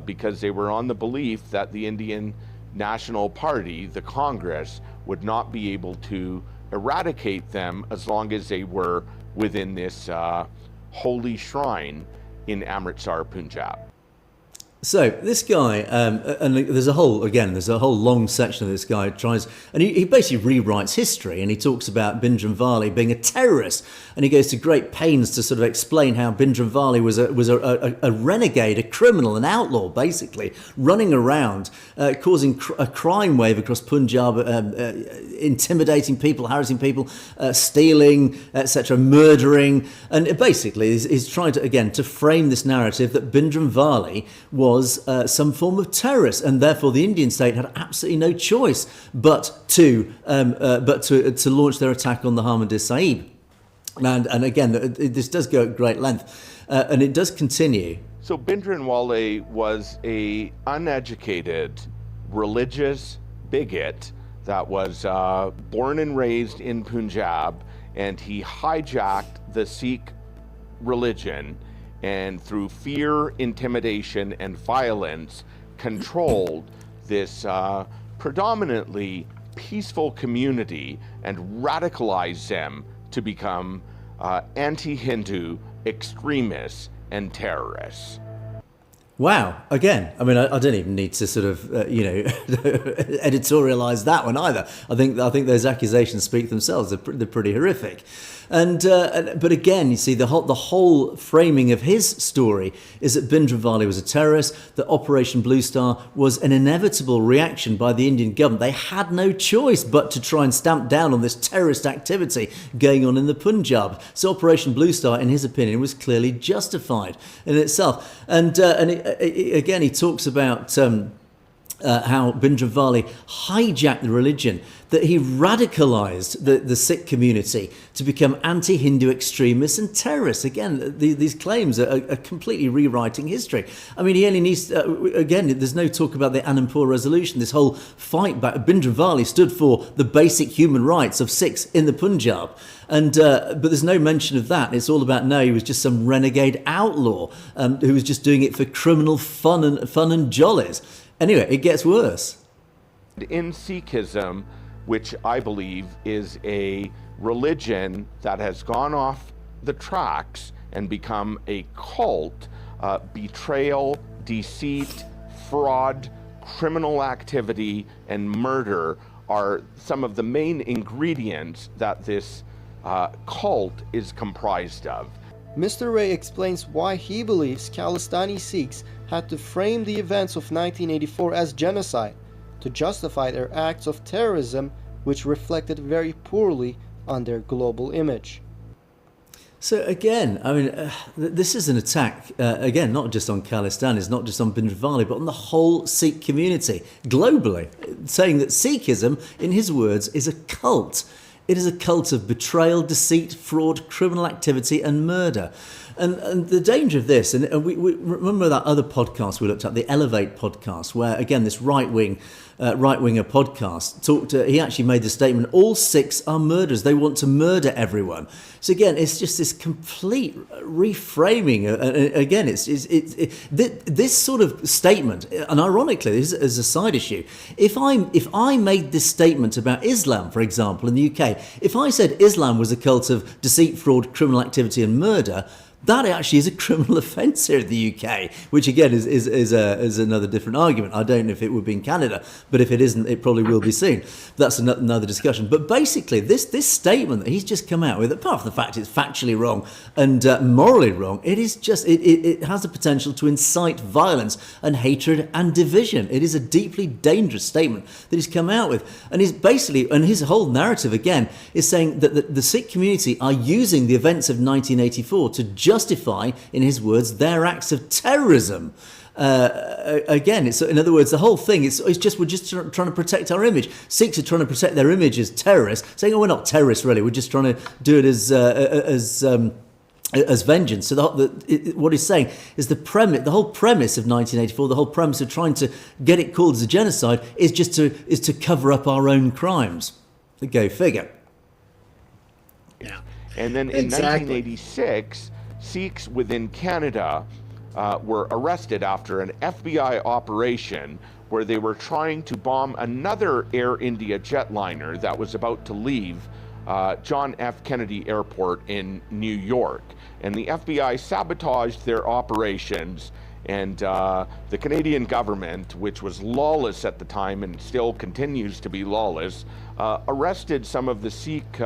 [SPEAKER 4] because they were on the belief that the Indian National Party, the Congress, would not be able to eradicate them as long as they were within this holy shrine in Amritsar, Punjab.
[SPEAKER 1] So this guy, and there's a whole long section of this guy tries, and he basically rewrites history, and he talks about Bhindranwale being a terrorist, and he goes to great pains to sort of explain how Bhindranwale was a renegade, a criminal, an outlaw, basically running around, causing a crime wave across Punjab, intimidating people, harassing people, stealing, etc., murdering, and basically he's trying to frame this narrative that Bhindranwale was some form of terrorist, and therefore the Indian state had absolutely no choice but to launch their attack on the Harmandir Sahib. And again, this does go at great length, and it does continue.
[SPEAKER 4] So Bhindranwale was a uneducated religious bigot that was born and raised in Punjab, and he hijacked the Sikh religion, and through fear, intimidation, and violence, controlled this predominantly peaceful community and radicalized them to become anti-Hindu extremists and terrorists.
[SPEAKER 1] Wow. Again, I mean, I don't even need to sort of, editorialize that one either. I think those accusations speak for themselves. They're pretty horrific. But again, you see, the whole framing of his story is that Bhindranwale was a terrorist, that Operation Blue Star was an inevitable reaction by the Indian government. They had no choice but to try and stamp down on this terrorist activity going on in the Punjab. So Operation Blue Star, in his opinion, was clearly justified in itself. Again, he talks about how Bhindranwale hijacked the religion, that he radicalized the Sikh community to become anti-Hindu extremists and terrorists. Again, these claims are completely rewriting history. I mean, he only needs, again, there's no talk about the Anandpur resolution, this whole fight back. Bhindranwale stood for the basic human rights of Sikhs in the Punjab. But there's no mention of that. It's all about, no, he was just some renegade outlaw who was just doing it for criminal fun and jollies. Anyway, it gets worse.
[SPEAKER 4] In Sikhism, which I believe is a religion that has gone off the tracks and become a cult, betrayal, deceit, fraud, criminal activity, and murder are some of the main ingredients that this cult is comprised of.
[SPEAKER 3] Mr. Ray explains why he believes Khalistani Sikhs had to frame the events of 1984 as genocide to justify their acts of terrorism, which reflected very poorly on their global image.
[SPEAKER 1] So again, I mean, this is an attack, again, not just on Khalistan, it's not just on Bhindranwale, but on the whole Sikh community globally, saying that Sikhism, in his words, is a cult. It is a cult of betrayal, deceit, fraud, criminal activity, and murder. And the danger of this, and we remember that other podcast we looked at, the Elevate podcast, where again this right-winger podcast talked. He actually made the statement: all Sikhs are murderers. They want to murder everyone. So again, it's just this complete reframing. Again, this sort of statement, and ironically, this is a side issue. If I made this statement about Islam, for example, in the UK, if I said Islam was a cult of deceit, fraud, criminal activity, and murder, that actually is a criminal offence here in the UK, which again is another different argument. I don't know if it would be in Canada, but if it isn't, it probably will be soon. That's another discussion. But basically, this statement that he's just come out with, apart from the fact it's factually wrong and morally wrong, it is just it has the potential to incite violence and hatred and division. It is a deeply dangerous statement that he's come out with, and he's basically, and his whole narrative again is saying that the Sikh community are using the events of 1984 to justify, in his words, their acts of terrorism. Again, it's, in other words, the whole thing is just we're just trying to protect our image. Sikhs are trying to protect their image as terrorists, saying, "Oh, we're not terrorists, really. We're just trying to do it as vengeance." So what he's saying is the whole premise of 1984, the whole premise of trying to get it called as a genocide, is to cover up our own crimes. Go figure.
[SPEAKER 2] Yeah.
[SPEAKER 4] And then in 1986. Sikhs within Canada were arrested after an FBI operation where they were trying to bomb another Air India jetliner that was about to leave John F. Kennedy Airport in New York. And the FBI sabotaged their operations And the Canadian government, which was lawless at the time and still continues to be lawless, arrested some of the Sikh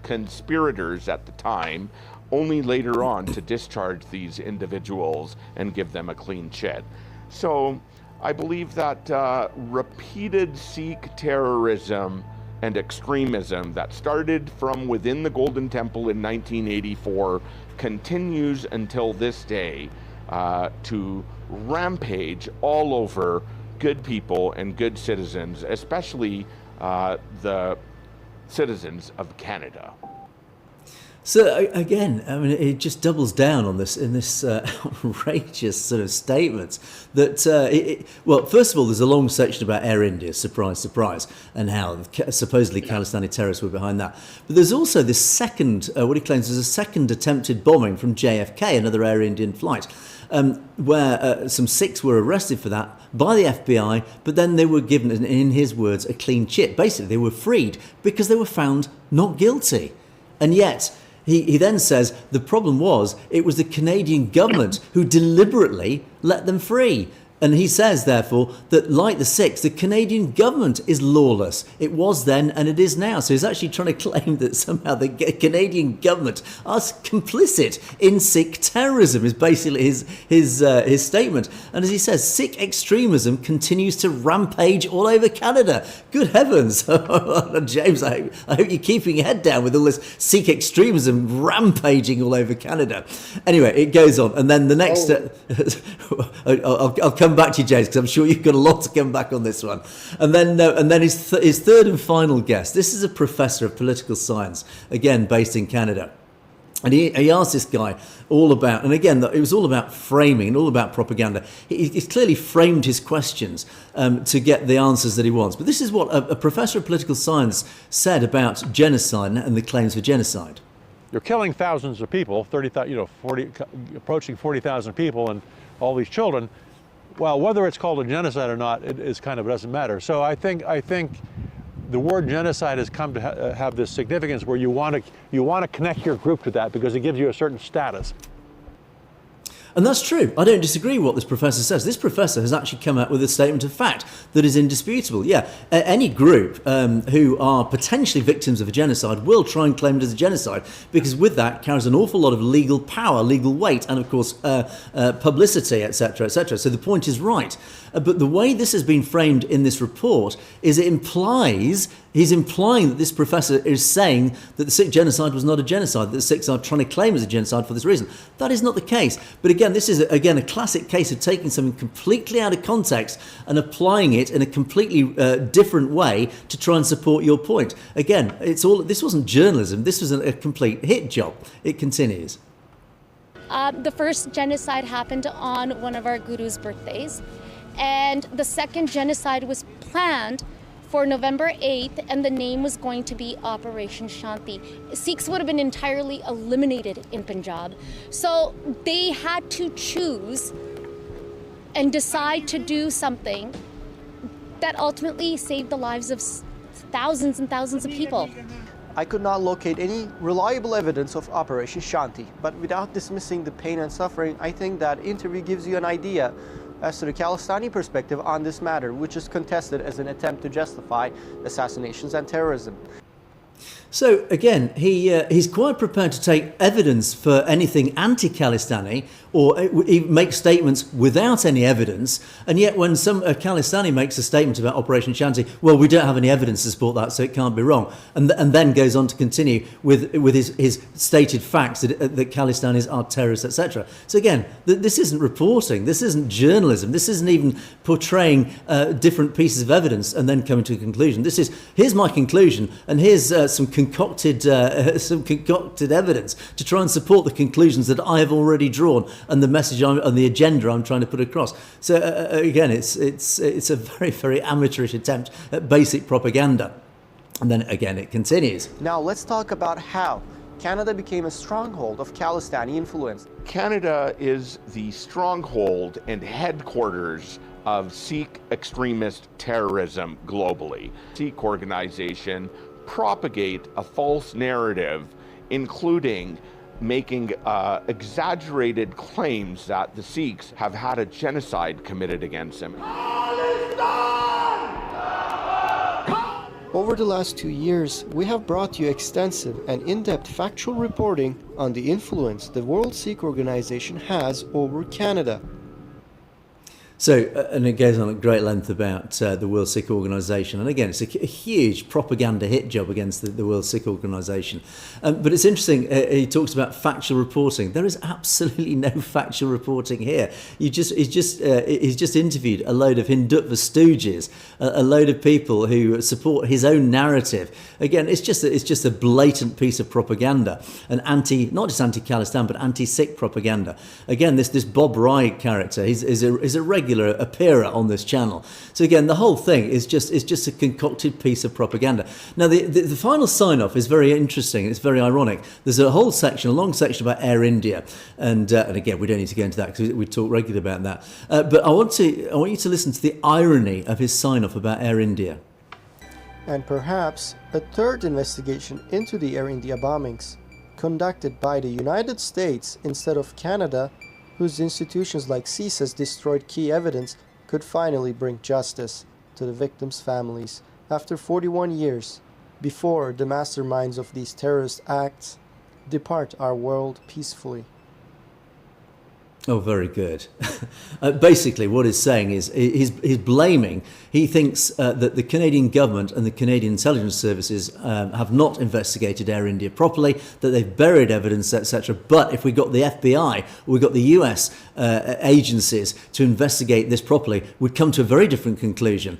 [SPEAKER 4] conspirators at the time, only later on to discharge these individuals and give them a clean chit. So I believe that repeated Sikh terrorism and extremism that started from within the Golden Temple in 1984 continues until this day to rampage all over good people and good citizens, especially the citizens of Canada.
[SPEAKER 1] So again, I mean, it just doubles down on this in this outrageous sort of statements that, well, first of all, there's a long section about Air India, surprise, surprise, and how supposedly Khalistani terrorists were behind that. But there's also this second, what he claims is a second attempted bombing from JFK, another Air Indian flight, where some Sikhs were arrested for that by the FBI, but then they were given, in his words, a clean chit. Basically, they were freed because they were found not guilty. And yet, he then says the problem was it was the Canadian government who deliberately let them free. And he says, therefore, that like the Sikhs, the Canadian government is lawless. It was then and it is now. So he's actually trying to claim that somehow the Canadian government are complicit in Sikh terrorism, is basically his statement. And as he says, Sikh extremism continues to rampage all over Canada. Good heavens. James, I hope you're keeping your head down with all this Sikh extremism rampaging all over Canada. Anyway, it goes on. And then the next... I'll come back to you, James, because I'm sure you've got a lot to come back on this one. And then his third and final guest. This is a professor of political science, again based in Canada. And he asked this guy all about, and again, it was all about framing and all about propaganda. He's clearly framed his questions to get the answers that he wants. But this is what a professor of political science said about genocide and the claims for genocide.
[SPEAKER 6] You're killing thousands of people, 40, approaching 40,000 people, and all these children. Well, whether it's called a genocide or not, it is kind of doesn't matter. So I think the word genocide has come to have this significance where you want to connect your group to that because it gives you a certain status.
[SPEAKER 1] And that's true. I don't disagree with what this professor says. This professor has actually come out with a statement of fact that is indisputable. Yeah, any group who are potentially victims of a genocide will try and claim it as a genocide because with that carries an awful lot of legal power, legal weight, and of course publicity, etc., etc. So the point is right. But the way this has been framed in this report is he's implying that this professor is saying that the Sikh genocide was not a genocide, that the Sikhs are trying to claim as a genocide for this reason. That is not the case. But again, this is a classic case of taking something completely out of context and applying it in a completely different way to try and support your point. Again, this wasn't journalism. This was a complete hit job. It continues.
[SPEAKER 7] The first genocide happened on one of our guru's birthdays. And the second genocide was planned for November 8th, and the name was going to be Operation Shanti. Sikhs would have been entirely eliminated in Punjab. So they had to choose and decide to do something that ultimately saved the lives of thousands and thousands of people.
[SPEAKER 3] I could not locate any reliable evidence of Operation Shanti, but without dismissing the pain and suffering, I think that interview gives you an idea as to the Khalistani perspective on this matter, which is contested as an attempt to justify assassinations and terrorism.
[SPEAKER 1] So again, he's quite prepared to take evidence for anything anti-Khalistani or make statements without any evidence. And yet when a Khalistani makes a statement about Operation Shanti, well, we don't have any evidence to support that, so it can't be wrong. And then goes on to continue with his stated facts that Khalistanis are terrorists, etc. So again, this isn't reporting, this isn't journalism, this isn't even portraying different pieces of evidence and then coming to a conclusion. This is, here's my conclusion, and here's some concocted evidence to try and support the conclusions that I have already drawn and the message and the agenda I'm trying to put across. So again, it's a very, very amateurish attempt at basic propaganda. And then again, it continues.
[SPEAKER 3] Now let's talk about how Canada became a stronghold of Khalistani influence.
[SPEAKER 4] Canada is the stronghold and headquarters of Sikh extremist terrorism globally. Sikh organization propagate a false narrative, including making exaggerated claims that the Sikhs have had a genocide committed against them.
[SPEAKER 3] Over the last 2 years, we have brought you extensive and in-depth factual reporting on the influence the World Sikh Organization has over Canada.
[SPEAKER 1] So, and it goes on at great length about the World Sikh Organisation. And again, it's a huge propaganda hit job against the World Sikh Organisation. But it's interesting, he talks about factual reporting. There is absolutely no factual reporting here. He's just interviewed a load of Hindutva stooges, a load of people who support his own narrative. Again, it's just a blatant piece of propaganda, an not just anti-Khalistan, but anti-Sikh propaganda. Again, this Bob Wright character, he's a regular appearer on this channel. So again, the whole thing is just a concocted piece of propaganda. Now, the final sign-off is very interesting. It's very ironic. There's a long section about Air India, and again, we don't need to go into that because we talk regularly about that. But I want you to listen to the irony of his sign-off about Air India.
[SPEAKER 3] And perhaps a third investigation into the Air India bombings, conducted by the United States instead of Canada, whose institutions like CSIS destroyed key evidence, could finally bring justice to the victims' families after 41 years, before the masterminds of these terrorist acts depart our world peacefully.
[SPEAKER 1] Oh, very good. Basically, what he's saying is he's blaming. He thinks that the Canadian government and the Canadian intelligence services have not investigated Air India properly, that they've buried evidence, etc. But if we got the FBI, or we got the US agencies to investigate this properly, we'd come to a very different conclusion.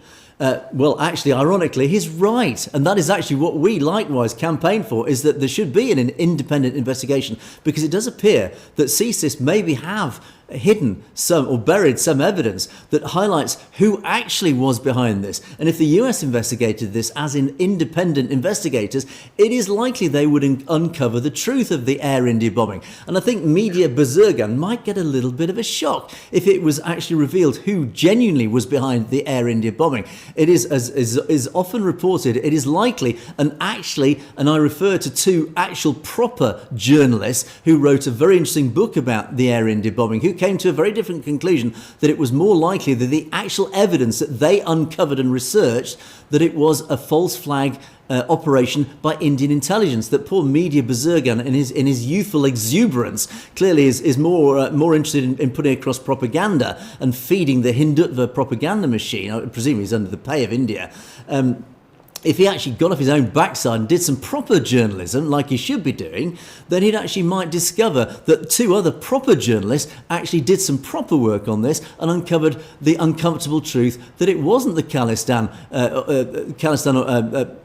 [SPEAKER 1] Well, actually, ironically, he's right. And that is actually what we likewise campaign for, is that there should be an independent investigation, because it does appear that CSIS maybe have hidden some or buried some evidence that highlights who actually was behind this. And if the US investigated this as in independent investigators, it is likely they would uncover the truth of the Air India bombing. And I think media Bazurgan might get a little bit of a shock if it was actually revealed who genuinely was behind the Air India bombing. It is, as is often reported, it is likely, and I refer to two actual proper journalists who wrote a very interesting book about the Air India bombing, who came to a very different conclusion, that it was more likely that the actual evidence that they uncovered and researched, that it was a false flag operation by Indian intelligence. That poor media Bazurgan, in his youthful exuberance, clearly is more interested in putting across propaganda and feeding the Hindutva propaganda machine. I presume he's under the pay of India. If he actually got off his own backside and did some proper journalism, like he should be doing, then he'd actually might discover that two other proper journalists actually did some proper work on this and uncovered the uncomfortable truth that it wasn't the Khalistan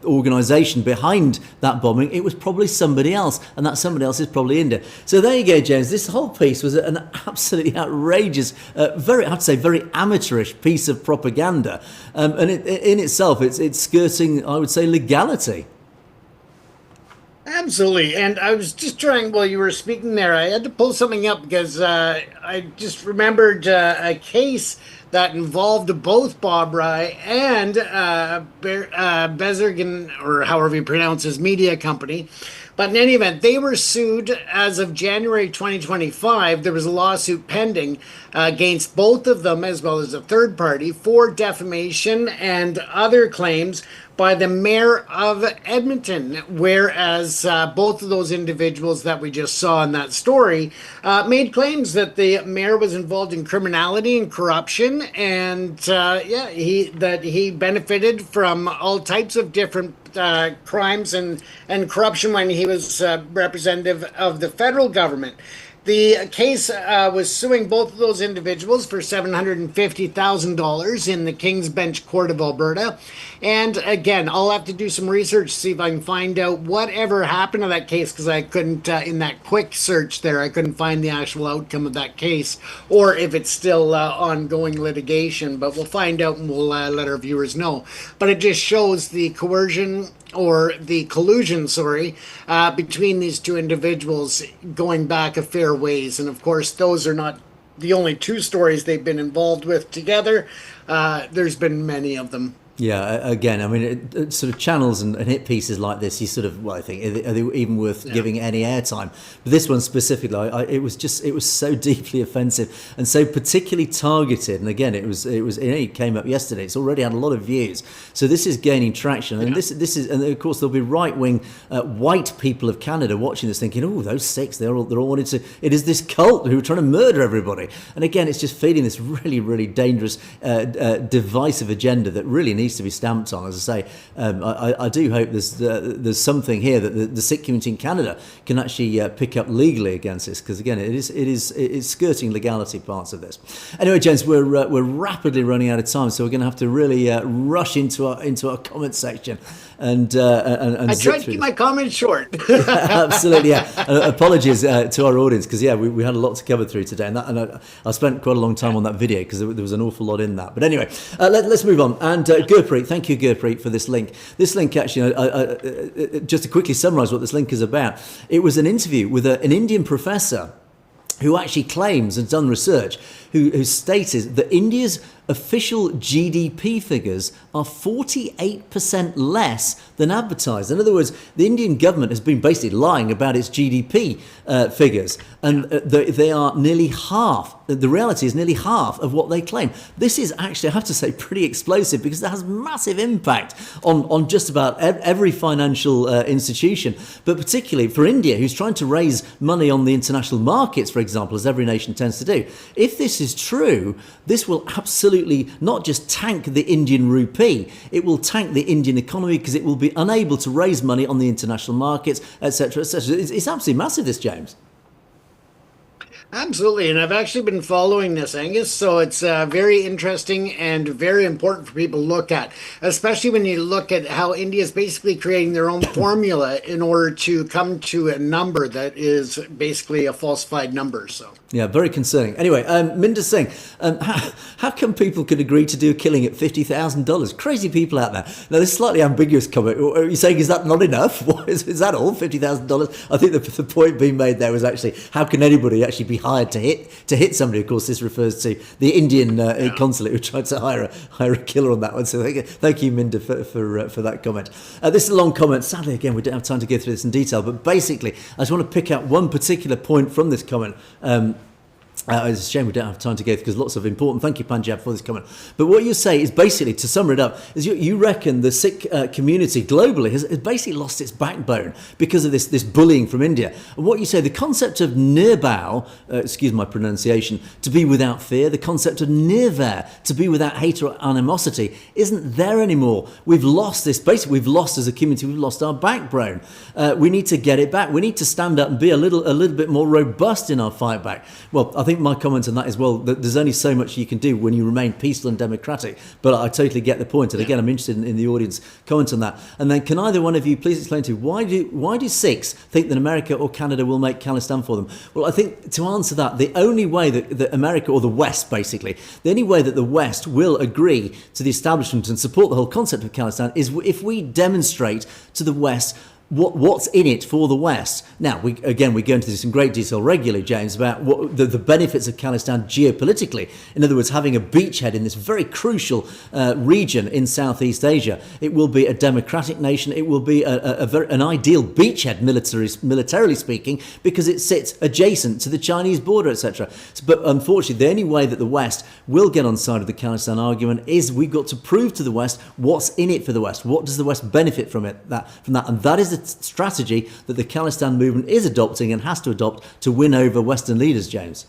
[SPEAKER 1] organisation behind that bombing. It was probably somebody else, and that somebody else is probably India. So there you go, James. This whole piece was an absolutely outrageous, very amateurish piece of propaganda, and in itself, it's skirting, I would say, legality.
[SPEAKER 2] Absolutely. And I was just trying, while you were speaking there, I had to pull something up because I just remembered a case that involved both Bob Rye and Bezergan, or however you pronounce his media company. But in any event, they were sued as of January 2025. There was a lawsuit pending against both of them, as well as a third party, for defamation and other claims by the mayor of Edmonton, whereas both of those individuals that we just saw in that story made claims that the mayor was involved in criminality and corruption, and he benefited from all types of different crimes and corruption when he was representative of the federal government. The case was suing both of those individuals for $750,000 in the King's Bench Court of Alberta. And again, I'll have to do some research to see if I can find out whatever happened to that case, because I couldn't, in that quick search there, I couldn't find the actual outcome of that case, or if it's still ongoing litigation. But we'll find out, and we'll let our viewers know. But it just shows the coercion, or the collusion, between these two individuals going back a fair ways. And of course, those are not the only two stories they've been involved with together. There's been many of them.
[SPEAKER 1] Yeah, again, I mean, sort of channels and hit pieces like this, you sort of, well, I think, are they even worth giving any airtime? But this one specifically, it was so deeply offensive and so particularly targeted. And again, it came up yesterday. It's already had a lot of views. So this is gaining traction. And this is, and of course, there'll be right-wing white people of Canada watching this thinking, oh, those Sikhs, they're all wanting to, it is this cult who are trying to murder everybody. And again, it's just feeding this really, really dangerous, divisive agenda that really needs to be stamped on. As I say, I do hope there's something here that the Sikh community in Canada can actually pick up legally against this, because again, it's skirting legality parts of this. Anyway, gents, we're rapidly running out of time, so we're going to have to really rush into our comment section and
[SPEAKER 2] I tried to keep my comments short.
[SPEAKER 1] Absolutely, yeah. Apologies to our audience, because we had a lot to cover through today, and I spent quite a long time on that video because there was an awful lot in that. But anyway, let's move on. And Gurpreet, thank you, Gurpreet, for this link. This link actually, just to quickly summarise what this link is about, it was an interview with an Indian professor who actually claims and done research, who stated that India's official GDP figures are 48% less than advertised. In other words, the Indian government has been basically lying about its GDP figures, and they are nearly half. The reality is nearly half of what they claim. This is actually, I have to say, pretty explosive, because it has massive impact on just about every financial institution, but particularly for India, who's trying to raise money on the international markets, for example, as every nation tends to do. If this is true, this will absolutely not just tank the Indian rupee, it will tank the Indian economy, because it will be unable to raise money on the international markets, etc., etc. It's absolutely massive, this, James.
[SPEAKER 2] Absolutely, and I've actually been following this, Angus, so it's very interesting and very important for people to look at, especially when you look at how India is basically creating their own formula in order to come to a number that is basically a falsified number. So
[SPEAKER 1] yeah, very concerning. Anyway, Minder Singh, how come people could agree to do a killing at $50,000? Crazy people out there. Now, this is slightly ambiguous comment. Are you saying, is that not enough? Is that all, $50,000? I think the point being made there was actually, how can anybody actually be hired to hit somebody? Of course, this refers to the Indian consulate who tried to hire a killer on that one. So thank you, Minder, for that comment. This is a long comment. Sadly, again, we don't have time to go through this in detail, but basically, I just want to pick out one particular point from this comment. It's a shame we don't have time to go through, because lots of important. Thank you, Panjab, for this comment. But what you say is basically, to sum it up, is you reckon the Sikh community globally has basically lost its backbone because of this bullying from India. And what you say, the concept of nirbhau, excuse my pronunciation, to be without fear, the concept of nirvair, to be without hate or animosity, isn't there anymore. We've lost this. Basically, we've lost as a community. We've lost our backbone. We need to get it back. We need to stand up and be a little bit more robust in our fight back. Well, I think my comment on that is, well, there's only so much you can do when you remain peaceful and democratic. But I totally get the point. And again, I'm interested in the audience comment on that. And then can either one of you please explain to me, why do Sikhs think that America or Canada will make khalistan for them? Well, I think to answer that, the only way that America, or the West basically, the only way that the West will agree to the establishment and support the whole concept of khalistan is if we demonstrate to the West what's in it for the West. Now, we go into this in great detail regularly, James, about what the benefits of khalistan geopolitically. In other words, having a beachhead in this very crucial region in Southeast Asia. It will be a democratic nation. It will be an ideal beachhead, militarily speaking, because it sits adjacent to the Chinese border, etc. But unfortunately, the only way that the West will get on side of the khalistan argument is we've got to prove to the West what's in it for the West. What does the West benefit from that? And that is the strategy that the khalistan movement is adopting and has to adopt to win over Western leaders, James.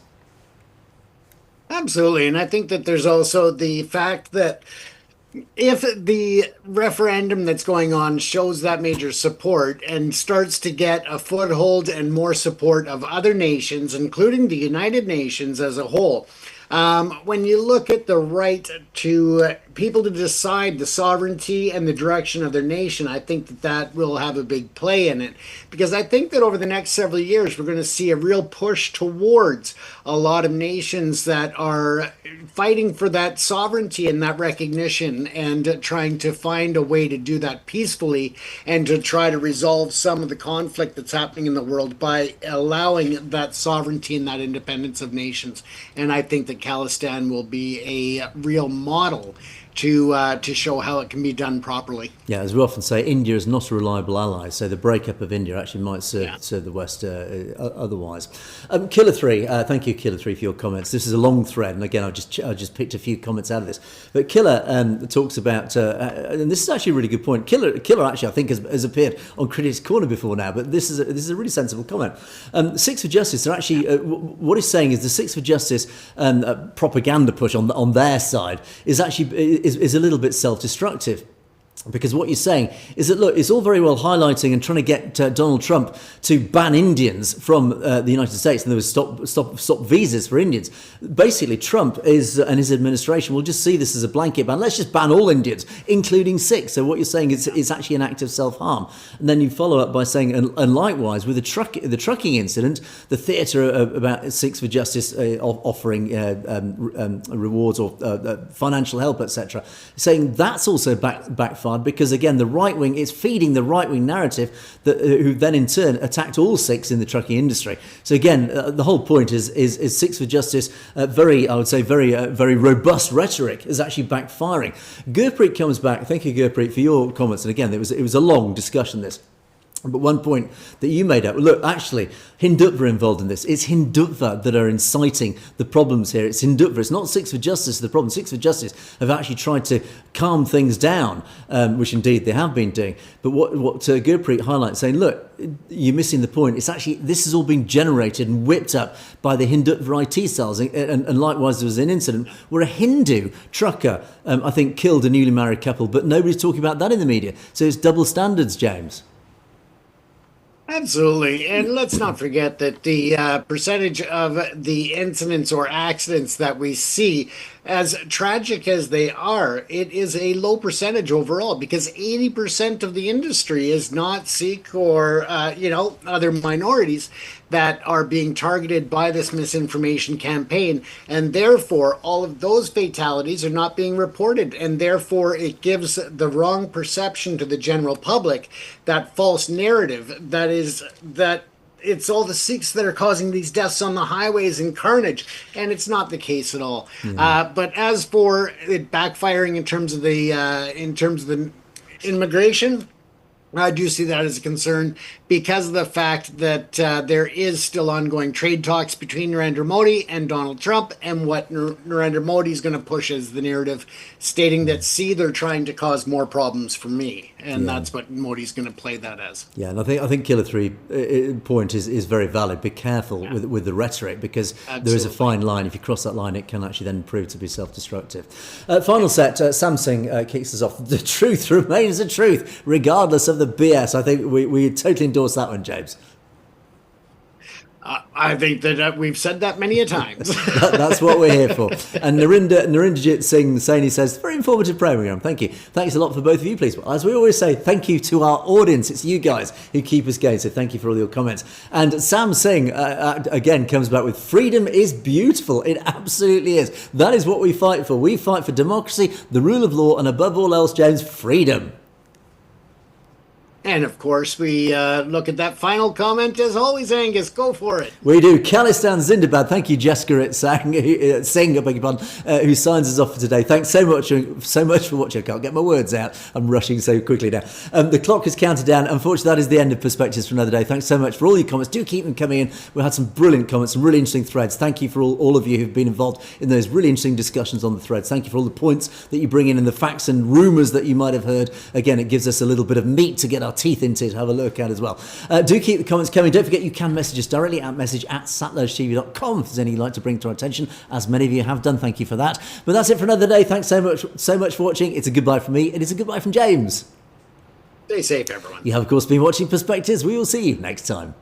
[SPEAKER 2] Absolutely. And I think that there's also the fact that if the referendum that's going on shows that major support and starts to get a foothold and more support of other nations, including the United Nations as a whole, when you look at the right to people to decide the sovereignty and the direction of their nation, I think that will have a big play in it. Because I think that over the next several years, we're going to see a real push towards a lot of nations that are fighting for that sovereignty and that recognition, and trying to find a way to do that peacefully and to try to resolve some of the conflict that's happening in the world by allowing that sovereignty and that independence of nations. And I think that khalistan will be a real model to show how it can be done properly.
[SPEAKER 1] Yeah, as we often say, India is not a reliable ally, so the breakup of India actually might serve the West otherwise. Killer 3, thank you, Killer 3, for your comments. This is a long thread, and again, I just picked a few comments out of this. But Killer talks about, and this is actually a really good point. Killer actually, I think, has appeared on Critics' Corner before now, but this is a really sensible comment. Sikhs for Justice are actually, what he's saying is the Sikhs for Justice propaganda push on their side is actually is a little bit self-destructive. Because what you're saying is that, look, it's all very well highlighting and trying to get Donald Trump to ban Indians from the United States, and there was stop visas for Indians. Basically, Trump and his administration will just see this as a blanket ban. Let's just ban all Indians, including Sikhs. So what you're saying is actually an act of self-harm. And then you follow up by saying, and likewise with the trucking incident, the theatre about Sikhs for Justice offering rewards or financial help, etc., saying that's also backfired. Because again, the right wing is feeding the right wing narrative who then in turn attacked all Sikhs in the trucking industry. So again, the whole point is Sikhs for Justice, very robust rhetoric is actually backfiring. Gurpreet comes back. Thank you, Gurpreet, for your comments. And again, it was a long discussion, this. But one point that you made out, look, actually, Hindutva involved in this. It's Hindutva that are inciting the problems here. It's Hindutva. It's not Sikhs for Justice the problem. Sikhs for Justice have actually tried to calm things down, which indeed they have been doing. But what Gurpreet highlights, saying, look, you're missing the point. It's actually, this has all been generated and whipped up by the Hindutva IT cells. And likewise, there was an incident where a Hindu trucker, I think, killed a newly married couple, but nobody's talking about that in the media. So it's double standards, James.
[SPEAKER 2] Absolutely. And let's not forget that the percentage of the incidents or accidents that we see, as tragic as they are, it is a low percentage overall, because 80% of the industry is not Sikh or, other minorities that are being targeted by this misinformation campaign. And therefore, all of those fatalities are not being reported. And therefore, it gives the wrong perception to the general public, that false narrative that it's all the Sikhs that are causing these deaths on the highways and carnage, and it's not the case at all. But as for it backfiring in terms of the immigration, I do see that as a concern because of the fact that there is still ongoing trade talks between Narendra Modi and Donald Trump, and what Narendra Modi is going to push as the narrative, stating that, see, they're trying to cause more problems for me. And that's what Modi's going to play that as. Yeah,
[SPEAKER 1] and I think Killer 3 point is very valid. Be careful with the rhetoric, because there is a fine line. If you cross that line, it can actually then prove to be self-destructive. Final set, Samsung kicks us off. The truth remains the truth, regardless of the BS. I think we totally endorse that one, James.
[SPEAKER 2] I think that we've said that many a times.
[SPEAKER 1] That's what we're here for. And Narinderjit Singh Saini says, very informative program. Thank you. Thanks a lot for both of you, please. As we always say, thank you to our audience. It's you guys who keep us going. So thank you for all your comments. And Sam Singh, again, comes back with, freedom is beautiful. It absolutely is. That is what we fight for. We fight for democracy, the rule of law, and above all else, James, freedom.
[SPEAKER 2] And of course, we look at that final comment. As always, Angus, go for it.
[SPEAKER 1] We do. Khalistan Zindabad. Thank you, Jessica Singh, I beg your pardon, who signs us off for today. Thanks so much for watching. I can't get my words out. I'm rushing so quickly now. The clock has counted down. Unfortunately, that is the end of Perspectives for another day. Thanks so much for all your comments. Do keep them coming in. We had some brilliant comments, some really interesting threads. Thank you for all of you who've been involved in those really interesting discussions on the threads. Thank you for all the points that you bring in and the facts and rumours that you might have heard. Again, it gives us a little bit of meat to get our teeth into to have a look at as well. Do keep the comments coming. Don't forget, you can message us directly at message@satlodgetv.com if there's any you'd like to bring to our attention, as many of you have done. Thank you for that. But that's it for another day. Thanks so much for watching. It's a goodbye from me, and it's a goodbye from James.
[SPEAKER 2] Stay safe, everyone.
[SPEAKER 1] You have, of course, been watching Perspectives. We will see you next time.